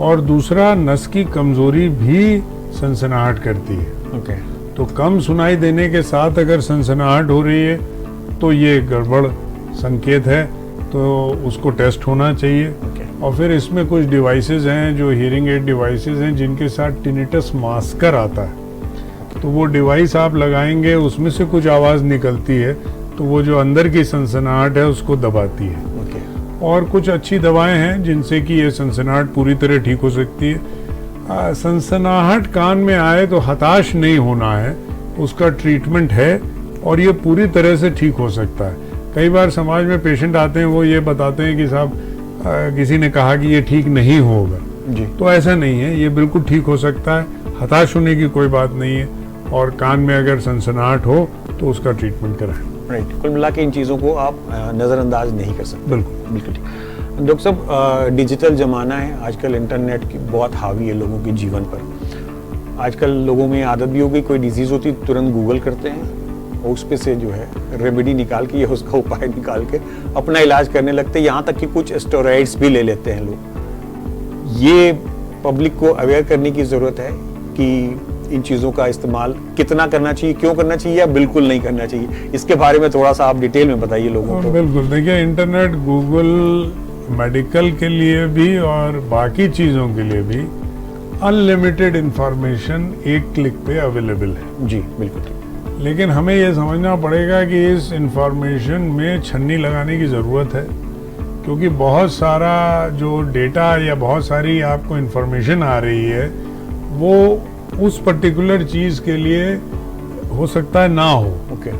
और दूसरा, नस की कमजोरी भी सनसनाहट करती है। ओके। तो कम सुनाई देने के साथ अगर सनसनाहट हो रही है तो ये गड़बड़ संकेत है, तो उसको टेस्ट होना चाहिए। ओके। और फिर इसमें कुछ डिवाइसेस हैं जो हियरिंग एड डिवाइसेस हैं जिनके साथ टिनिटस मास्कर आता है। तो वो डिवाइस आप लगाएंगे, उसमें से कुछ आवाज़ निकलती है, तो वो जो अंदर की सनसनाहट है उसको दबाती है। और कुछ अच्छी दवाएं हैं जिनसे कि ये सनसनाहट पूरी तरह ठीक हो सकती है। सनसनाहट कान में आए तो हताश नहीं होना है, उसका ट्रीटमेंट है और ये पूरी तरह से ठीक हो सकता है। कई बार समाज में पेशेंट आते हैं, वो ये बताते हैं कि साहब किसी ने कहा कि ये ठीक नहीं होगा जी। तो ऐसा नहीं है, ये बिल्कुल ठीक हो सकता है, हताश होने की कोई बात नहीं है। और कान में अगर सनसनाहट हो तो उसका ट्रीटमेंट कराएं। राइट, कुल मिला के इन चीज़ों को आप नज़रअंदाज नहीं कर सकते। बिल्कुल बिल्कुल ठीक। डॉक्टर साहब, डिजिटल ज़माना है आजकल, इंटरनेट की बहुत हावी है लोगों के जीवन पर। आजकल लोगों में आदत भी हो गई, कोई डिजीज़ होती तुरंत गूगल करते हैं और उस पे से जो है रेमेडी निकाल के या उसका उपाय निकाल के अपना इलाज करने लगते हैं। यहाँ तक कि कुछ स्टेरॉइड्स भी ले लेते हैं लोग। ये पब्लिक को अवेयर करने की ज़रूरत है कि इन चीज़ों का इस्तेमाल कितना करना चाहिए, क्यों करना चाहिए या बिल्कुल नहीं करना चाहिए। इसके बारे में थोड़ा सा आप डिटेल में बताइए लोगों को। बिल्कुल, देखिए इंटरनेट, गूगल मेडिकल के लिए भी और बाकी चीज़ों के लिए भी अनलिमिटेड इंफॉर्मेशन एक क्लिक पे अवेलेबल है। जी बिल्कुल। लेकिन हमें यह समझना पड़ेगा कि इस इंफॉर्मेशन में छन्नी लगाने की ज़रूरत है, क्योंकि बहुत सारा जो डेटा या बहुत सारी आपको इंफॉर्मेशन आ रही है वो उस पर्टिकुलर चीज़ के लिए हो सकता है ना हो। ओके।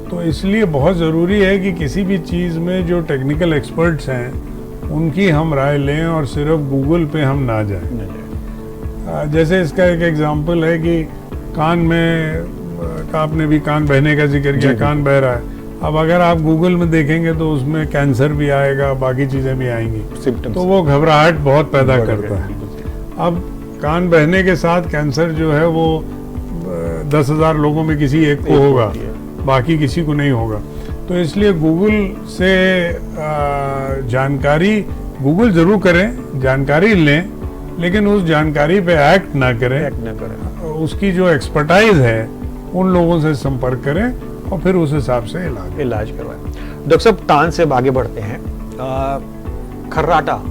तो इसलिए बहुत ज़रूरी है कि किसी भी चीज़ में जो टेक्निकल एक्सपर्ट्स हैं उनकी हम राय लें और सिर्फ गूगल पे हम ना जाएं। जैसे इसका एक एग्जांपल है कि कान में आपने भी कान बहने का जिक्र किया, कान बह रहा है। अब अगर आप गूगल में देखेंगे तो उसमें कैंसर भी आएगा, बाकी चीज़ें भी आएंगी, तो वो घबराहट बहुत पैदा करता है। अब कान बहने के साथ कैंसर जो है वो 10,000 लोगों में किसी एक को होगा, बाकी किसी को नहीं होगा। तो इसलिए गूगल से जानकारी, गूगल जरूर करें, जानकारी लें, लेकिन उस जानकारी पे एक्ट ना करें। उसकी जो एक्सपर्टाइज है उन लोगों से संपर्क करें और फिर उस हिसाब से इलाज करवाएं। डॉक्टर साहब, कान से आगे बढ़ते हैं। खर्राटा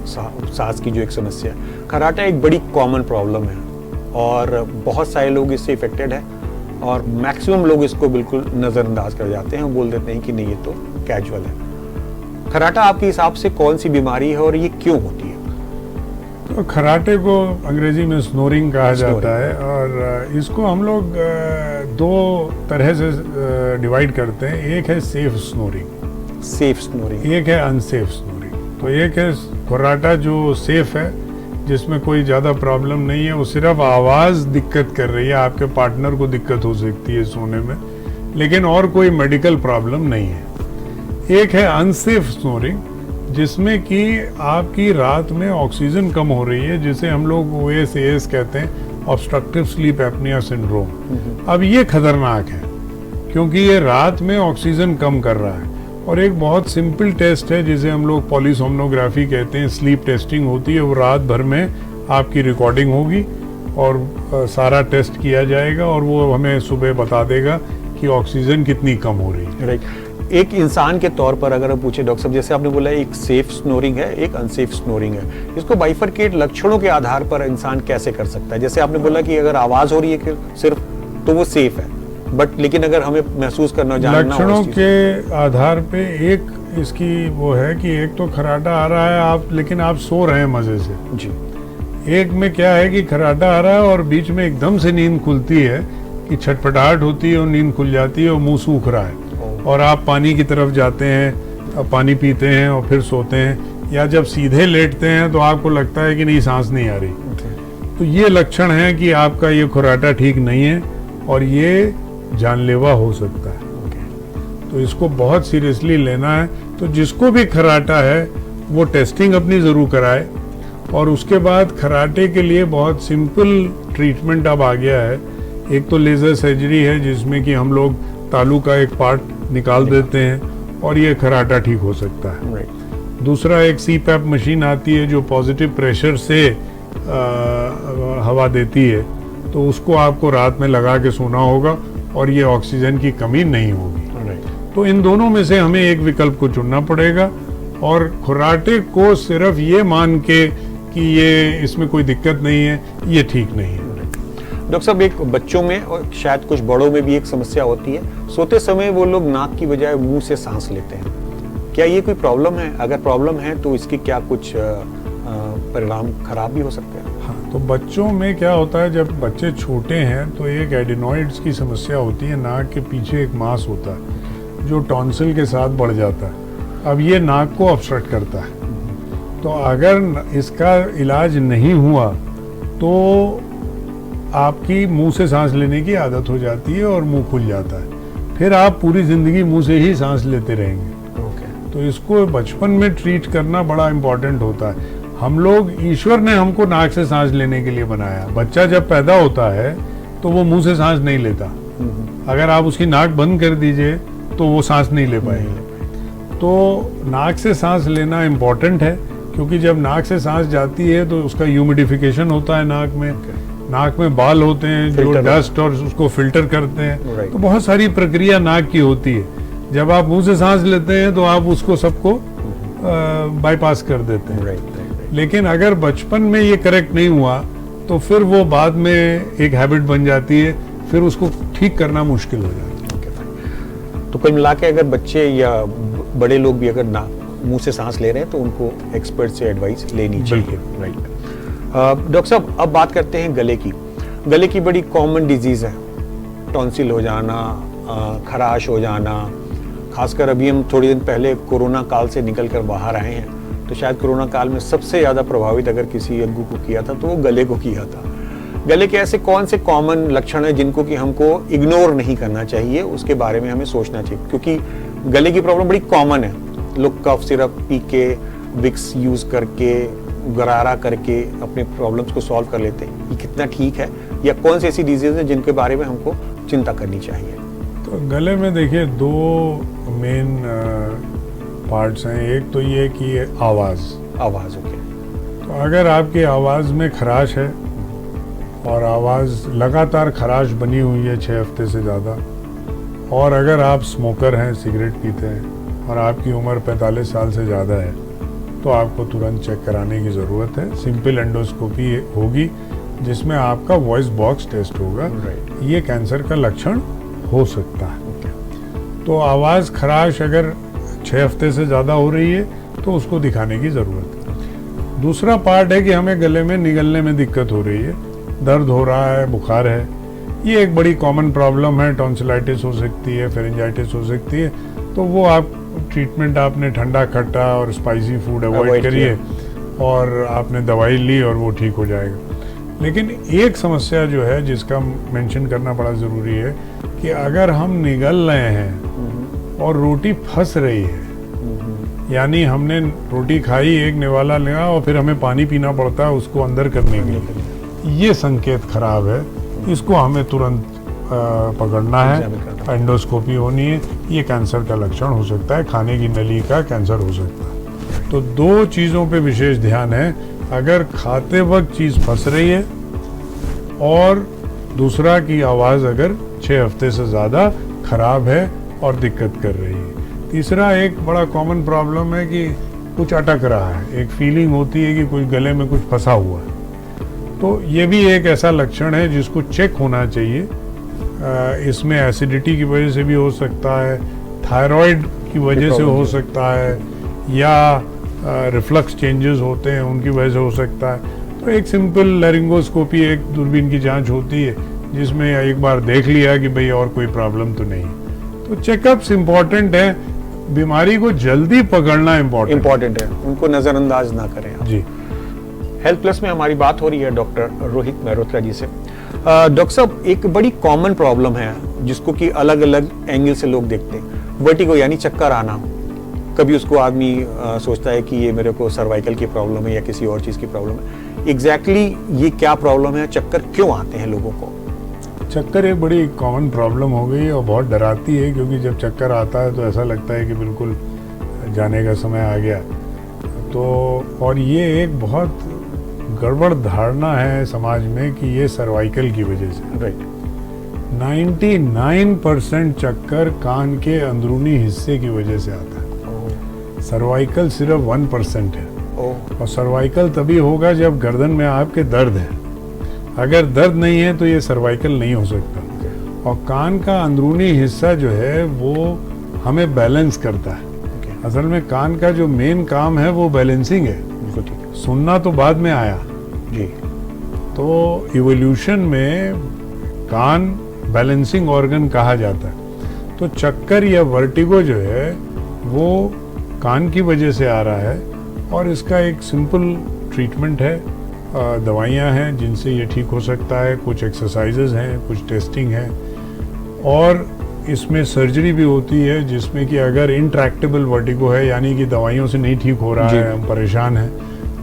सांस की जो एक समस्या है, खर्राटा एक बड़ी कॉमन प्रॉब्लम है और बहुत सारे लोग इससे इफेक्टेड हैं और मैक्सिमम लोग इसको बिल्कुल नज़रअंदाज कर जाते हैं और बोल देते हैं कि नहीं ये तो कैजुअल है। खर्राटा आपके हिसाब से कौन सी बीमारी है और ये क्यों होती है? तो खर्राटे को अंग्रेजी में स्नोरिंग कहा जाता है और इसको हम लोग दो तरह से डिवाइड करते हैं। एक है सेफ स्नोरिंग, एक है अनसेफ स्नोरिंग। तो एक है खर्राटा जो सेफ है, जिसमें कोई ज़्यादा प्रॉब्लम नहीं है, वो सिर्फ आवाज़ दिक्कत कर रही है, आपके पार्टनर को दिक्कत हो सकती है सोने में, लेकिन और कोई मेडिकल प्रॉब्लम नहीं है। एक है अनसेफ स्नोरिंग, जिसमें कि आपकी रात में ऑक्सीजन कम हो रही है, जिसे हम लोग OSAS कहते हैं, ऑब्स्ट्रक्टिव स्लीप एपनिया सिंड्रोम। अब ये खतरनाक है क्योंकि ये रात में ऑक्सीजन कम कर रहा है। और एक बहुत सिंपल टेस्ट है जिसे हम लोग पॉलीसोमनोग्राफी कहते हैं, स्लीप टेस्टिंग होती है। वो रात भर में आपकी रिकॉर्डिंग होगी और सारा टेस्ट किया जाएगा और वो हमें सुबह बता देगा कि ऑक्सीजन कितनी कम हो रही है। राइट। एक इंसान के तौर पर अगर हम पूछे डॉक्टर साहब, जैसे आपने बोला एक सेफ स्नोरिंग है, एक अनसेफ स्नोरिंग है, इसको बाइफरकेट लक्षणों के आधार पर इंसान कैसे कर सकता है? जैसे आपने बोला कि अगर आवाज़ हो रही है सिर्फ तो वो सेफ है, बट लेकिन अगर हमें महसूस करना, जानना, लक्षणों के आधार पे एक इसकी वो है कि एक तो खर्राटा आ रहा है आप, लेकिन आप सो रहे हैं मजे से जी। एक में क्या है कि खर्राटा आ रहा है और बीच में एकदम से नींद खुलती है कि छटपटाहट होती है और नींद खुल जाती है और मुंह सूख रहा है और आप पानी की तरफ जाते हैं, अब पानी पीते हैं और फिर सोते हैं, या जब सीधे लेटते हैं तो आपको लगता है कि नहीं सांस नहीं आ रही। तो ये लक्षण है कि आपका ये खर्राटा ठीक नहीं है और ये जानलेवा हो सकता है। तो इसको बहुत सीरियसली लेना है। तो जिसको भी खर्राटा है वो टेस्टिंग अपनी ज़रूर कराए और उसके बाद खर्राटे के लिए बहुत सिंपल ट्रीटमेंट अब आ गया है। एक तो लेज़र सर्जरी है जिसमें कि हम लोग तालू का एक पार्ट निकाल देते हैं और ये खर्राटा ठीक हो सकता है। दूसरा एक CPAP मशीन आती है जो पॉजिटिव प्रेशर से हवा देती है, तो उसको आपको रात में लगा के सोना होगा और ये ऑक्सीजन की कमी नहीं होगी। तो इन दोनों में से हमें एक विकल्प को चुनना पड़ेगा और खुराटे को सिर्फ ये मान के कि ये इसमें कोई दिक्कत नहीं है, ये ठीक नहीं है। डॉक्टर साहब, एक बच्चों में और शायद कुछ बड़ों में भी एक समस्या होती है, सोते समय वो लोग नाक की बजाय मुंह से सांस लेते हैं। क्या ये कोई प्रॉब्लम है? अगर प्रॉब्लम है तो इसकी क्या कुछ परिणाम खराब भी हो सकते हैं? हाँ, तो बच्चों में क्या होता है, जब बच्चे छोटे हैं तो एक एडिनॉइड्स की समस्या होती है। नाक के पीछे एक मांस होता है जो टॉन्सिल के साथ बढ़ जाता है। अब ये नाक को ऑब्स्ट्रक्ट करता है, तो अगर इसका इलाज नहीं हुआ तो आपकी मुंह से सांस लेने की आदत हो जाती है और मुंह खुल जाता है, फिर आप पूरी जिंदगी मुंह से ही सांस लेते रहेंगे। तो इसको बचपन में ट्रीट करना बड़ा इम्पोर्टेंट होता है। हम लोग, ईश्वर ने हमको नाक से सांस लेने के लिए बनाया। बच्चा जब पैदा होता है तो वो मुंह से सांस नहीं लेता। अगर आप उसकी नाक बंद कर दीजिए तो वो सांस नहीं ले पाएंगे। तो नाक से सांस लेना इम्पोर्टेंट है, क्योंकि जब नाक से सांस जाती है तो उसका ह्यूमिडिफिकेशन होता है नाक में। नाक में बाल होते हैं जो डस्ट और उसको फिल्टर करते हैं। तो बहुत सारी प्रक्रिया नाक की होती है। जब आप मुंह से सांस लेते हैं तो आप उसको सबको बाईपास कर देते हैं। लेकिन अगर बचपन में ये करेक्ट नहीं हुआ तो फिर वो बाद में एक हैबिट बन जाती है, फिर उसको ठीक करना मुश्किल हो जाता है। तो कुल मिला के अगर बच्चे या बड़े लोग भी अगर मुंह से सांस ले रहे हैं तो उनको एक्सपर्ट से एडवाइस लेनी चाहिए। राइट। डॉक्टर साहब, अब बात करते हैं गले की। गले की बड़ी कॉमन डिजीज है, टॉन्सिल हो जाना, खराश हो जाना। खासकर अभी हम थोड़े दिन पहले कोरोना काल से निकल कर बाहर आए हैं, तो शायद कोरोना काल में सबसे ज़्यादा प्रभावित अगर किसी अंगों को किया था तो वो गले को किया था। गले के ऐसे कौन से कॉमन लक्षण हैं जिनको कि हमको इग्नोर नहीं करना चाहिए, उसके बारे में हमें सोचना चाहिए? क्योंकि गले की प्रॉब्लम बड़ी कॉमन है। लोग कफ सिरप पी के, विक्स यूज़ करके, गरारा करके अपने प्रॉब्लम्स को सॉल्व कर लेते हैं। ये कितना ठीक है, या कौन सी ऐसी डिजीज है जिनके बारे में हमको चिंता करनी चाहिए? तो गले में देखिए दो मेन पार्ट्स हैं। एक तो ये कि आवाज़। ओके। तो अगर आपकी आवाज़ में खराश है और आवाज़ लगातार खराश बनी हुई है 6 हफ्ते से ज़्यादा, और अगर आप स्मोकर हैं, सिगरेट पीते हैं और आपकी उम्र 45 साल से ज़्यादा है, तो आपको तुरंत चेक कराने की ज़रूरत है। सिंपल एंडोस्कोपी होगी जिसमें आपका वॉइस बॉक्स टेस्ट होगा। ये कैंसर का लक्षण हो सकता है। तो आवाज़ खराश अगर 6 हफ्ते से ज़्यादा हो रही है तो उसको दिखाने की ज़रूरत है। दूसरा पार्ट है कि हमें गले में निगलने में दिक्कत हो रही है, दर्द हो रहा है, बुखार है। ये एक बड़ी कॉमन प्रॉब्लम है। टॉन्सिलाइटिस हो सकती है, फेरेंजाइटिस हो सकती है। तो वो आप ट्रीटमेंट आपने ठंडा, खट्टा और स्पाइसी फूड अवॉइड करिए और आपने दवाई ली और वो ठीक हो जाएगा। लेकिन एक समस्या जो है जिसका मेंशन करना बड़ा ज़रूरी है कि अगर हम निगल रहे हैं और रोटी फंस रही है, यानी हमने रोटी खाई, एक निवाला लिया और फिर हमें पानी पीना पड़ता है उसको अंदर करने के लिए, ये संकेत खराब है। इसको हमें तुरंत पकड़ना है, एंडोस्कोपी होनी है। ये कैंसर का लक्षण हो सकता है, खाने की नली का कैंसर हो सकता है। तो दो चीज़ों पे विशेष ध्यान है, अगर खाते वक्त चीज़ फंस रही है और दूसरा की आवाज़ अगर 6 हफ्ते से ज़्यादा खराब है और दिक्कत कर रही है। तीसरा एक बड़ा कॉमन प्रॉब्लम है कि कुछ अटक रहा है, एक फीलिंग होती है कि कुछ गले में कुछ फंसा हुआ है। तो ये भी एक ऐसा लक्षण है जिसको चेक होना चाहिए। इसमें एसिडिटी की वजह से भी हो सकता है, थायराइड की वजह से हो सकता है, या रिफ्लक्स चेंजेस होते हैं उनकी वजह से हो सकता है। तो एक सिंपल लैरिंगोस्कोपी, एक दूरबीन की जांच होती है जिसमें एक बार देख लिया कि भाई और कोई प्रॉब्लम तो नहीं। तो चेकअप्स इम्पोर्टेंट है, बीमारी को जल्दी पकड़ना इम्पोर्टेंट है, उनको नज़रअंदाज ना करें आप। जी। हेल्थ प्लस में हमारी बात हो रही है डॉक्टर रोहित मेहरोत्रा जी से। डॉक्टर साहब, एक बड़ी कॉमन प्रॉब्लम है जिसको कि अलग अलग एंगल से लोग देखते हैं, वर्टिगो यानी चक्कर आना। कभी उसको आदमी सोचता है कि ये मेरे को सर्वाइकल की प्रॉब्लम है या किसी और चीज़ की प्रॉब्लम है। एग्जैक्टली ये क्या प्रॉब्लम है, चक्कर क्यों आते हैं लोगों को? चक्कर एक बड़ी कॉमन प्रॉब्लम हो गई और बहुत डराती है, क्योंकि जब चक्कर आता है तो ऐसा लगता है कि बिल्कुल जाने का समय आ गया। तो और ये एक बहुत गड़बड़ धारणा है समाज में कि ये सर्वाइकल की वजह से। राइट। 99% चक्कर कान के अंदरूनी हिस्से की वजह से आता है। सर्वाइकल सिर्फ 1% है। ओह, और सर्वाइकल तभी होगा जब गर्दन में आपके दर्द है। अगर दर्द नहीं है तो ये सर्वाइकल नहीं हो सकता। और कान का अंदरूनी हिस्सा जो है वो हमें बैलेंस करता है। असल में कान का जो मेन काम है वो बैलेंसिंग है। बिल्कुल ठीक है सुनना तो बाद में आया। जी। तो इवोल्यूशन में कान बैलेंसिंग ऑर्गन कहा जाता है। तो चक्कर या वर्टिगो जो है वो कान की वजह से आ रहा है और इसका एक सिंपल ट्रीटमेंट है। दवाइयाँ हैं जिनसे ये ठीक हो सकता है, कुछ एक्सरसाइजेज हैं, कुछ टेस्टिंग है और इसमें सर्जरी भी होती है जिसमें कि अगर इंट्रैक्टेबल वर्टिगो है यानी कि दवाइयों से नहीं ठीक हो रहा है, हम परेशान हैं,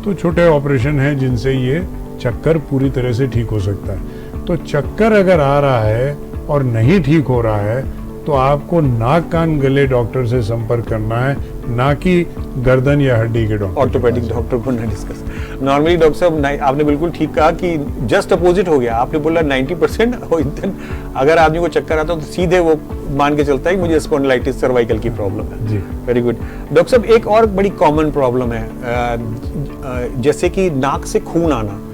तो छोटे ऑपरेशन हैं जिनसे ये चक्कर पूरी तरह से ठीक हो सकता है। तो चक्कर अगर आ रहा है और नहीं ठीक हो रहा है तो आपको नाक कान गले डॉक्टर से संपर्क करना है, ना कि गर्दन या हड्डी के डॉक्टर, ऑर्थोपेडिक डॉक्टर को ना डिस्कस। नॉर्मली डॉक्टर साहब आपने बिल्कुल ठीक कहा कि जस्ट अपोजिट हो गया। आपने बोला 90% अगर आदमी को चक्कर आता है तो सीधे वो मान के चलता है कि मुझे स्पॉन्डिलाइटिस सर्वाइकल की प्रॉब्लम है। जी, वेरी गुड। डॉक्टर साहब एक और बड़ी कॉमन प्रॉब्लम है जैसे कि नाक से खून आना।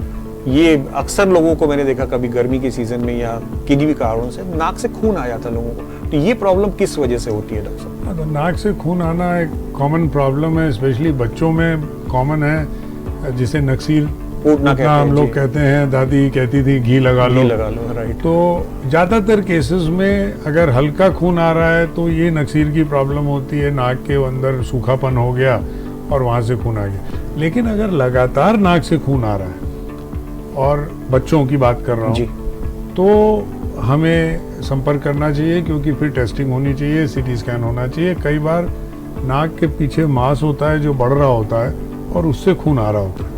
ये अक्सर लोगों को मैंने देखा, कभी गर्मी के सीजन में या किन्हीं भी कारणों से नाक से खून आ जाता है लोगों को। तो ये प्रॉब्लम किस वजह से होती है डॉक्टर साहब? तो नाक से खून आना एक कॉमन प्रॉब्लम है, स्पेशली बच्चों में कॉमन है, जिसे नक्सीर फूटना हम लोग कहते हैं। दादी कहती थी घी लगा लो, राइट। तो ज़्यादातर केसेस में अगर हल्का खून आ रहा है तो ये नक्सीर की प्रॉब्लम होती है, नाक के अंदर सूखापन हो गया और वहाँ से खून आ गया। लेकिन अगर लगातार नाक से खून आ रहा है और बच्चों की बात कर रहा हूँ, तो हमें संपर्क करना चाहिए क्योंकि फिर टेस्टिंग होनी चाहिए, सीटी स्कैन होना चाहिए। कई बार नाक के पीछे मांस होता है जो बढ़ रहा होता है और उससे खून आ रहा होता है।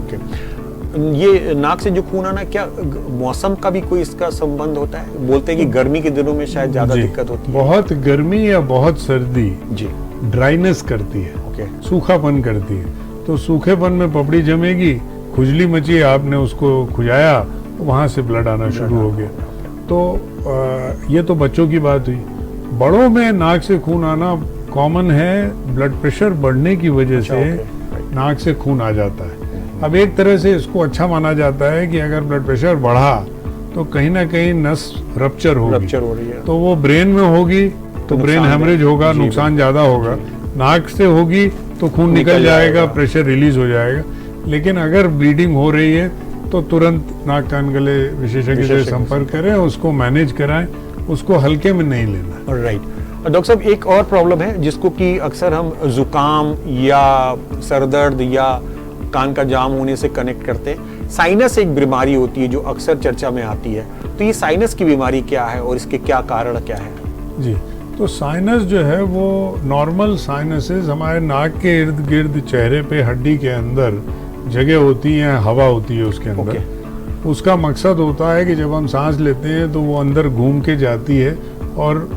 ये नाक से जो खून आना, क्या मौसम का भी कोई इसका संबंध होता है? बोलते हैं कि गर्मी के दिनों में शायद ज्यादा दिक्कत होती है। बहुत गर्मी या बहुत सर्दी जी ड्राइनेस करती है, ओके, सूखापन करती है। तो सूखेपन में पपड़ी जमेगी, खुजली मची, आपने उसको खुजाया, वहां से ब्लड आना शुरू हो गया। तो ये तो बच्चों की बात हुई। बड़ों में नाक से खून आना कॉमन है, ब्लड प्रेशर बढ़ने की वजह से नाक से खून आ जाता है। अब एक तरह से इसको अच्छा माना जाता है कि अगर ब्लड प्रेशर बढ़ा तो कहीं ना कहीं नस रप्चर हो रही है, तो वो ब्रेन में होगी तो ब्रेन हेमरेज होगा, नुकसान ज्यादा होगा। नाक से होगी तो खून निकल जाएगा, प्रेशर रिलीज हो जाएगा। लेकिन अगर ब्लीडिंग हो रही है तो तुरंत नाक कान गले विशेषज्ञ से संपर्क करें, उसको मैनेज कराएं, उसको हल्के में नहीं लेना। राइट। डॉक्टर साहब एक और प्रॉब्लम है जिसको कि अक्सर हम जुकाम या सरदर्द या कान का जाम होने से कनेक्ट करते हैं। साइनस एक बीमारी होती है जो अक्सर चर्चा में आती है। तो ये साइनस की बीमारी क्या है और इसके क्या कारण क्या है? जी, तो साइनस जो है वो नॉर्मल साइनसेस हमारे नाक के इर्द गिर्द चेहरे पे हड्डी के अंदर जगह होती है, हवा होती है उसके अंदर। उसका मकसद होता है कि जब हम सांस लेते हैं तो वो अंदर घूम के जाती है और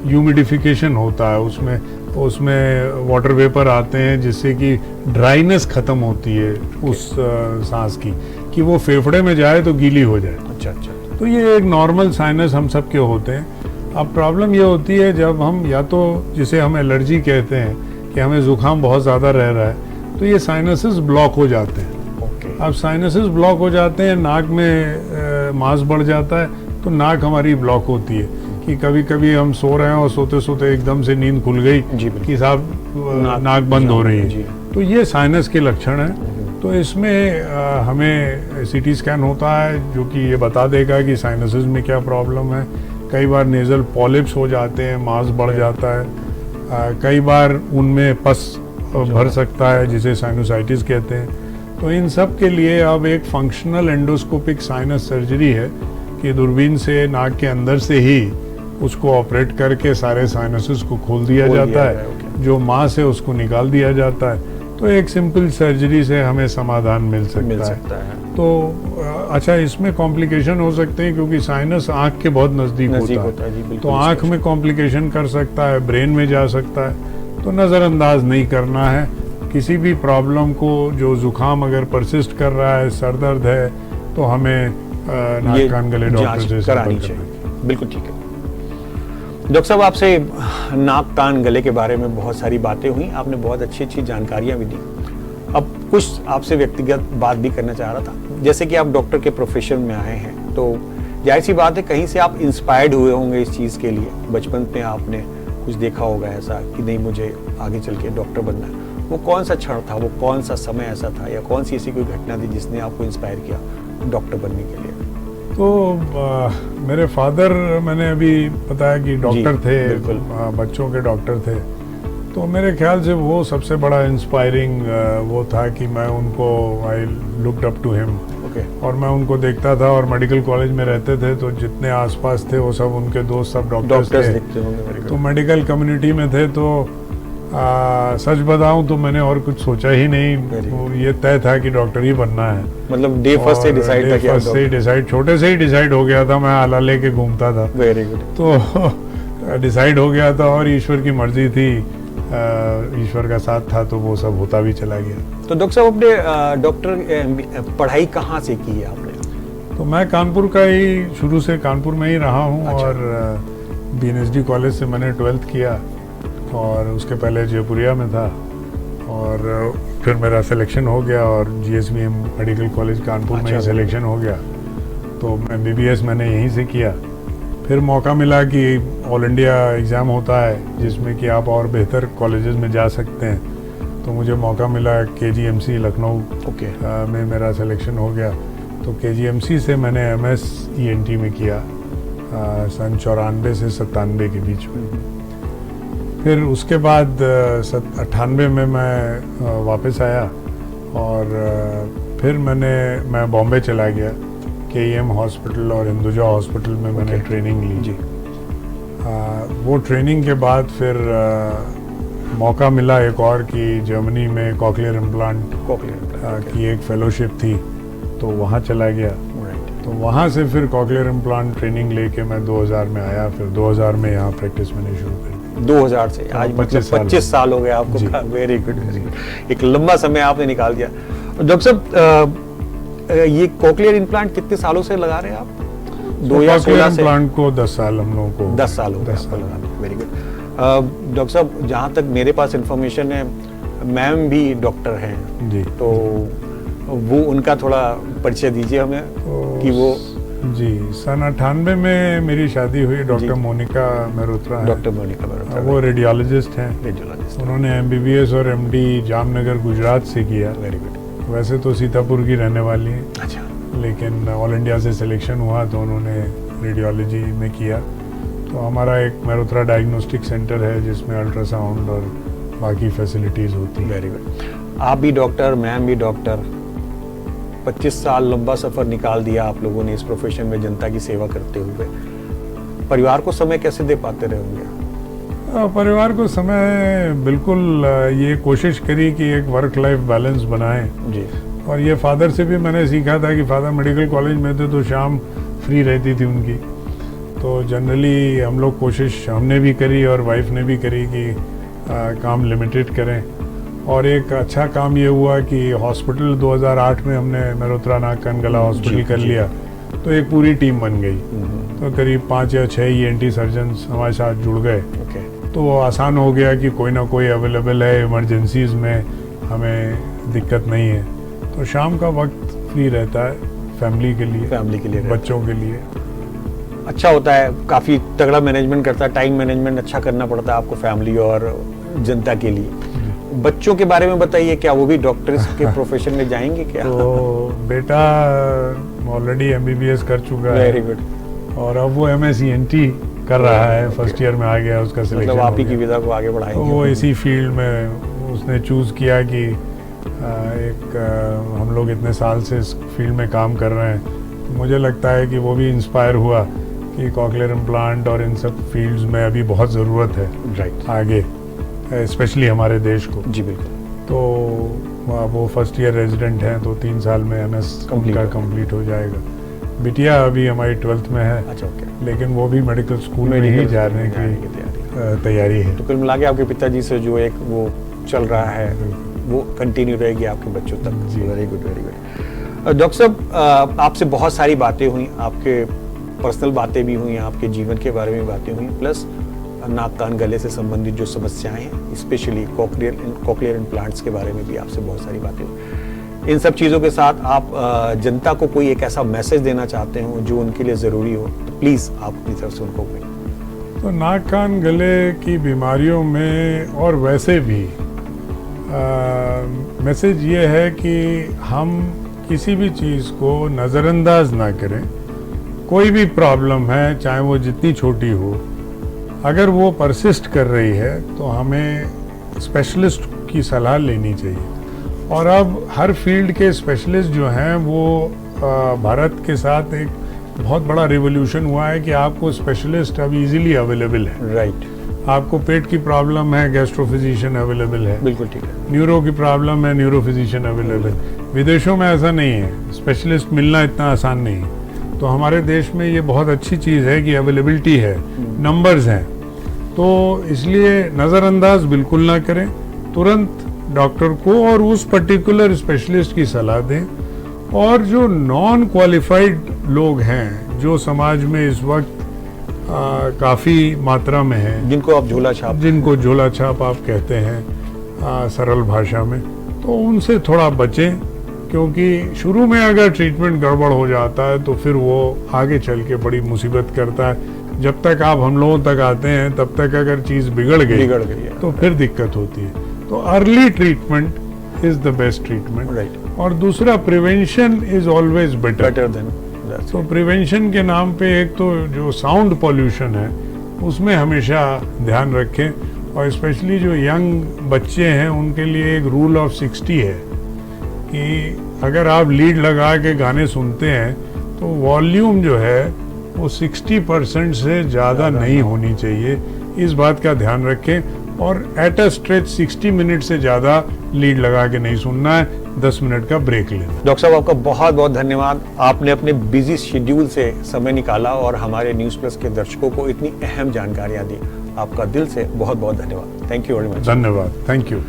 ह्यूमिडिफिकेशन होता है उसमें वाटर वेपर आते हैं जिससे कि ड्राइनेस खत्म होती है उस सांस की, कि वो फेफड़े में जाए तो गीली हो जाए। अच्छा। तो ये एक नॉर्मल साइनस हम सब के होते हैं। अब प्रॉब्लम ये होती है जब हम, या तो जिसे हम एलर्जी कहते हैं कि हमें जुकाम बहुत ज़्यादा रह रहा है, तो ये साइनसेस ब्लॉक हो जाते हैं। अब साइनसेस ब्लॉक हो जाते हैं, नाक में मांस बढ़ जाता है, तो नाक हमारी ब्लॉक होती है कि कभी कभी हम सो रहे हैं और सोते सोते एकदम से नींद खुल गई कि साहब नाक बंद हो रही है। तो ये साइनस के लक्षण हैं। तो इसमें हमें सीटी स्कैन होता है जो कि ये बता देगा कि साइनसेस में क्या प्रॉब्लम है। कई बार नेजल पॉलिप्स हो जाते हैं, मांस बढ़ जाता है, कई बार उनमें पस भर सकता है जिसे साइनोसाइटिस कहते हैं। तो इन सब के लिए अब एक फंक्शनल एंडोस्कोपिक साइनस सर्जरी है कि दूरबीन से नाक के अंदर से ही उसको ऑपरेट करके सारे साइनसेस को खोल दिया जाता है, जो मांस है उसको निकाल दिया जाता है। तो एक सिंपल सर्जरी से हमें समाधान मिल सकता है। तो अच्छा, इसमें कॉम्प्लिकेशन हो सकते हैं क्योंकि साइनस आँख के बहुत नज़दीक होता है, तो आँख में कॉम्प्लिकेशन कर सकता है, ब्रेन में जा सकता है। तो नज़रअंदाज नहीं करना है किसी भी प्रॉब्लम को। जो जुकाम अगर परसिस्ट कर रहा है, सर दर्द है, तो हमें नाक कान गले डॉक्टर से संपर्क करना चाहिए। बिल्कुल ठीक है। डॉक्टर साहब, आपसे नाक कान गले के बारे में बहुत सारी बातें हुई, आपने बहुत अच्छी अच्छी जानकारियां भी दी। अब कुछ आपसे व्यक्तिगत बात भी करना चाह रहा था। जैसे कि आप डॉक्टर के प्रोफेशन में आए हैं, तो जाहिर सी बात है कहीं से आप इंस्पायर्ड हुए होंगे इस चीज़ के लिए। बचपन में आपने कुछ देखा होगा ऐसा कि नहीं, मुझे आगे चल के डॉक्टर बनना है। वो कौन सा क्षण था, वो कौन सा समय ऐसा था, या कौन सी ऐसी कोई घटना थी जिसने आपको इंस्पायर किया डॉक्टर बनने के लिए? तो मेरे फादर, मैंने अभी बताया कि डॉक्टर थे, बच्चों के डॉक्टर थे। तो मेरे ख्याल से वो सबसे बड़ा इंस्पायरिंग वो था कि मैं उनको, I looked up to him, और मैं उनको देखता था। और मेडिकल कॉलेज में रहते थे तो जितने आसपास थे वो सब उनके दोस्त सब डॉक्टर्स थे। तो मेडिकल कम्युनिटी में थे। तो सच बताऊं तो मैंने और कुछ सोचा ही नहीं, तो ये तय था कि डॉक्टर ही बनना है। मतलब डे फर्स्ट से डिसाइड था? फर्स्ट से ही डिसाइड, छोटे से ही डिसाइड हो गया था। मैं आला लेके घूमता था। Very good. तो डिसाइड हो गया था, और ईश्वर की मर्जी थी, ईश्वर का साथ था, तो वो सब होता भी चला गया। तो डॉक्टर साहब, अपने डॉक्टर पढ़ाई कहाँ से की है आपने? तो मैं कानपुर का ही, शुरू से कानपुर में ही रहा हूँ। अच्छा। और BNSD कॉलेज से मैंने 12th किया, और उसके पहले जयपुरिया में था। और फिर मेरा सिलेक्शन हो गया, और GSVM मेडिकल कॉलेज कानपुर में ही सिलेक्शन हो गया। तो MBBS मैंने यहीं से किया। फिर मौका मिला कि ऑल इंडिया एग्ज़ाम होता है जिसमें कि आप और बेहतर कॉलेजेस में जा सकते हैं। तो मुझे मौका मिला KGMC लखनऊ में मेरा सिलेक्शन हो गया। तो KGMC से मैंने MS ENT में किया सन 94 से 97 के बीच में। फिर उसके बाद 98 में मैं वापस आया, और फिर मैं बॉम्बे चला गया। KEM हॉस्पिटल और हिंदुजा हॉस्पिटल में मैंने ट्रेनिंग ली। जी। वो ट्रेनिंग के बाद फिर मौका मिला एक और कि जर्मनी में कॉकलियर इम्प्लांट की एक फेलोशिप थी, तो वहाँ चला गया। तो वहाँ से फिर कॉकलियर इम्प्लांट ट्रेनिंग लेके मैं 2000 में आया। फिर 2000 में यहाँ प्रैक्टिस मैंने शुरू कर दी। 2000 से आज मतलब 25 साल हो गए आपको। Very good, very good. एक लंबा समय आपने निकाल दिया। डॉक्टर साहब, ये कॉकलियर इम्प्लांट कितने सालों से लगा रहे हैं आप? 2016 से। इम्प्लांट को 10 साल हम लोगों को। 10 साल हो गए आपको लगाने। Very good. डॉक्टर साहब, जहाँ तक मेरे पास इंफॉर्मेशन है, मैम भी डॉक्टर हैं जी। तो वो उनका थोड़ा परिचय दीजिए हमें। कि वो जी, सन 98 में मेरी शादी हुई। डॉक्टर मोनिका मेहरोत्रा हैं। डॉक्टर मोनिका मेहरोत्रा, वो रेडियोलॉजिस्ट हैं। रेडियोलॉजिस्ट। उन्होंने MBBS और MD जामनगर गुजरात से किया। Very good. वैसे तो सीतापुर की रहने वाली हैं। अच्छा। लेकिन ऑल इंडिया से सिलेक्शन हुआ तो उन्होंने रेडियोलॉजी में किया। तो हमारा एक मेहरोत्रा डायग्नोस्टिक सेंटर है जिसमें अल्ट्रासाउंड और बाकी फैसिलिटीज़ होती हैं। Very good. आप भी डॉक्टर, मैम भी डॉक्टर। 25 साल लंबा सफ़र निकाल दिया आप लोगों ने इस प्रोफेशन में जनता की सेवा करते हुए। परिवार को समय कैसे दे पाते रहे होंगे? परिवार को समय बिल्कुल, ये कोशिश करी कि एक वर्क लाइफ बैलेंस बनाएं जी। और ये फादर से भी मैंने सीखा था कि फादर मेडिकल कॉलेज में थे तो शाम फ्री रहती थी उनकी। तो जनरली हम लोग कोशिश हमने भी करी और वाइफ ने भी करी कि काम लिमिटेड करें। और एक अच्छा काम ये हुआ कि हॉस्पिटल 2008 में हमने मेहरोत्रा नाक कान गला हॉस्पिटल कर लिया, तो एक पूरी टीम बन गई। तो करीब 5 या 6 ENT सर्जन्स हमारे साथ जुड़ गए। तो आसान हो गया कि कोई ना कोई अवेलेबल है, इमरजेंसीज में हमें दिक्कत नहीं है। तो शाम का वक्त फ्री रहता है फैमिली के लिए बच्चों के लिए। अच्छा होता है, काफ़ी तगड़ा मैनेजमेंट करता है, टाइम मैनेजमेंट अच्छा करना पड़ता है आपको फैमिली और जनता के लिए। बच्चों के बारे में बताइए, क्या वो भी डॉक्टर्स के प्रोफेशन में जाएंगे क्या? तो बेटा ऑलरेडी MBBS कर चुका है। Very good. और अब वो MS ENT कर रहा है, फर्स्ट ईयर में आ गया, उसका सिलेक्शन। मतलब आप ही की विधा को आगे बढ़ाएंगे। तो वो इसी फील्ड में उसने चूज किया कि हम लोग इतने साल से इस फील्ड में काम कर रहे हैं, तो मुझे लगता है कि वो भी इंस्पायर हुआ कि कॉकलियर इम्प्लांट और इन सब फील्ड्स में अभी बहुत ज़रूरत है राइट आगे, स्पेशली हमारे देश को। जी बिल्कुल। तो वो फर्स्ट ईयर रेजिडेंट हैं, तो 3 साल में MS उनका कंप्लीट हो जाएगा। बिटिया अभी हमारी 12th में है। अच्छा, ओके। लेकिन वो भी मेडिकल स्कूल में ही जाने की तैयारी है। तो कुल मिला के आपके पिताजी से जो एक वो चल रहा है वो कंटिन्यू रहेगी आपके बच्चों तक। Very good, very good. Doctor साहब, आपसे बहुत सारी बातें हुई, आपके पर्सनल बातें भी हुई, आपके जीवन के बारे में बातें हुई, प्लस नाक कान गले से संबंधित जो समस्याएं हैं, स्पेशली कॉकलियर इम्प्लांट्स के बारे में भी आपसे बहुत सारी बातें हुई। इन सब चीज़ों के साथ आप जनता को कोई एक ऐसा मैसेज देना चाहते हो जो उनके लिए ज़रूरी हो, तो प्लीज़ आप अपनी तरफ से उनको कहें। तो नाक कान गले की बीमारियों में और वैसे भी मैसेज ये है कि हम किसी भी चीज़ को नज़रअंदाज ना करें। कोई भी प्रॉब्लम है, चाहे वो जितनी छोटी हो, अगर वो परसिस्ट कर रही है तो हमें स्पेशलिस्ट की सलाह लेनी चाहिए। और अब हर फील्ड के स्पेशलिस्ट जो हैं वो भारत के साथ एक बहुत बड़ा रिवोल्यूशन हुआ है कि आपको स्पेशलिस्ट अब इजीली अवेलेबल है। राइट। आपको पेट की प्रॉब्लम है, गैस्ट्रोफिजिशियन अवेलेबल है। बिल्कुल ठीक है। न्यूरो की प्रॉब्लम है, न्यूरोफिजिशियन अवेलेबल। विदेशों में ऐसा नहीं है, स्पेशलिस्ट मिलना इतना आसान नहीं है। तो हमारे देश में ये बहुत अच्छी चीज़ है कि अवेलेबिलिटी है, नंबर्स हैं। तो इसलिए नज़रअंदाज बिल्कुल ना करें, तुरंत डॉक्टर को और उस पर्टिकुलर स्पेशलिस्ट की सलाह दें। और जो नॉन क्वालिफाइड लोग हैं, जो समाज में इस वक्त काफ़ी मात्रा में हैं, जिनको आप झोला छाप आप कहते हैं सरल भाषा में, तो उनसे थोड़ा बचें। क्योंकि शुरू में अगर ट्रीटमेंट गड़बड़ हो जाता है तो फिर वो आगे चल के बड़ी मुसीबत करता है। जब तक आप हम लोगों तक आते हैं तब तक अगर चीज़ बिगड़ गई है तो फिर दिक्कत होती है। तो early treatment is the best treatment. Right. और दूसरा, prevention is always better than. तो प्रिवेंशन के नाम पे एक तो जो साउंड पॉल्यूशन है उसमें हमेशा ध्यान रखें। और स्पेशली जो यंग बच्चे हैं उनके लिए एक रूल ऑफ 60 है कि अगर आप लीड लगा के गाने सुनते हैं तो वॉल्यूम जो है वो 60% से ज़्यादा नहीं होनी चाहिए। इस बात का ध्यान रखें। और एट अ स्ट्रेच 60 मिनट से ज़्यादा लीड लगा के नहीं सुनना है, 10 मिनट का ब्रेक लेना। डॉक्टर साहब, आपका बहुत बहुत धन्यवाद। आपने अपने बिजी शेड्यूल से समय निकाला और हमारे न्यूज़ प्लस के दर्शकों को इतनी अहम जानकारियां दी। आपका दिल से बहुत बहुत धन्यवाद। Thank you very much. धन्यवाद, थैंक यू।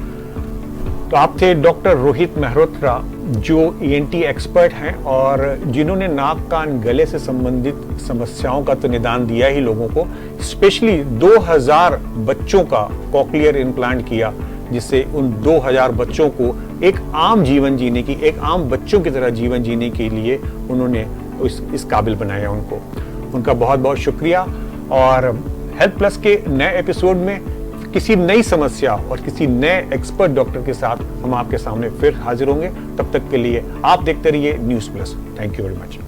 तो आप थे डॉक्टर रोहित मेहरोत्रा, जो ENT एक्सपर्ट हैं और जिन्होंने नाक कान गले से संबंधित समस्याओं का तो निदान दिया ही लोगों को, स्पेशली 2000 बच्चों का कॉकलियर इम्प्लांट किया, जिससे उन 2000 बच्चों को एक आम जीवन जीने की, एक आम बच्चों की तरह जीवन जीने के लिए उन्होंने इस काबिल बनाया उनको। उनका बहुत बहुत शुक्रिया। और हेल्थ प्लस के नए एपिसोड में किसी नई समस्या और किसी नए एक्सपर्ट डॉक्टर के साथ हम आपके सामने फिर हाजिर होंगे। तब तक के लिए आप देखते रहिए news plus. Thank you very much.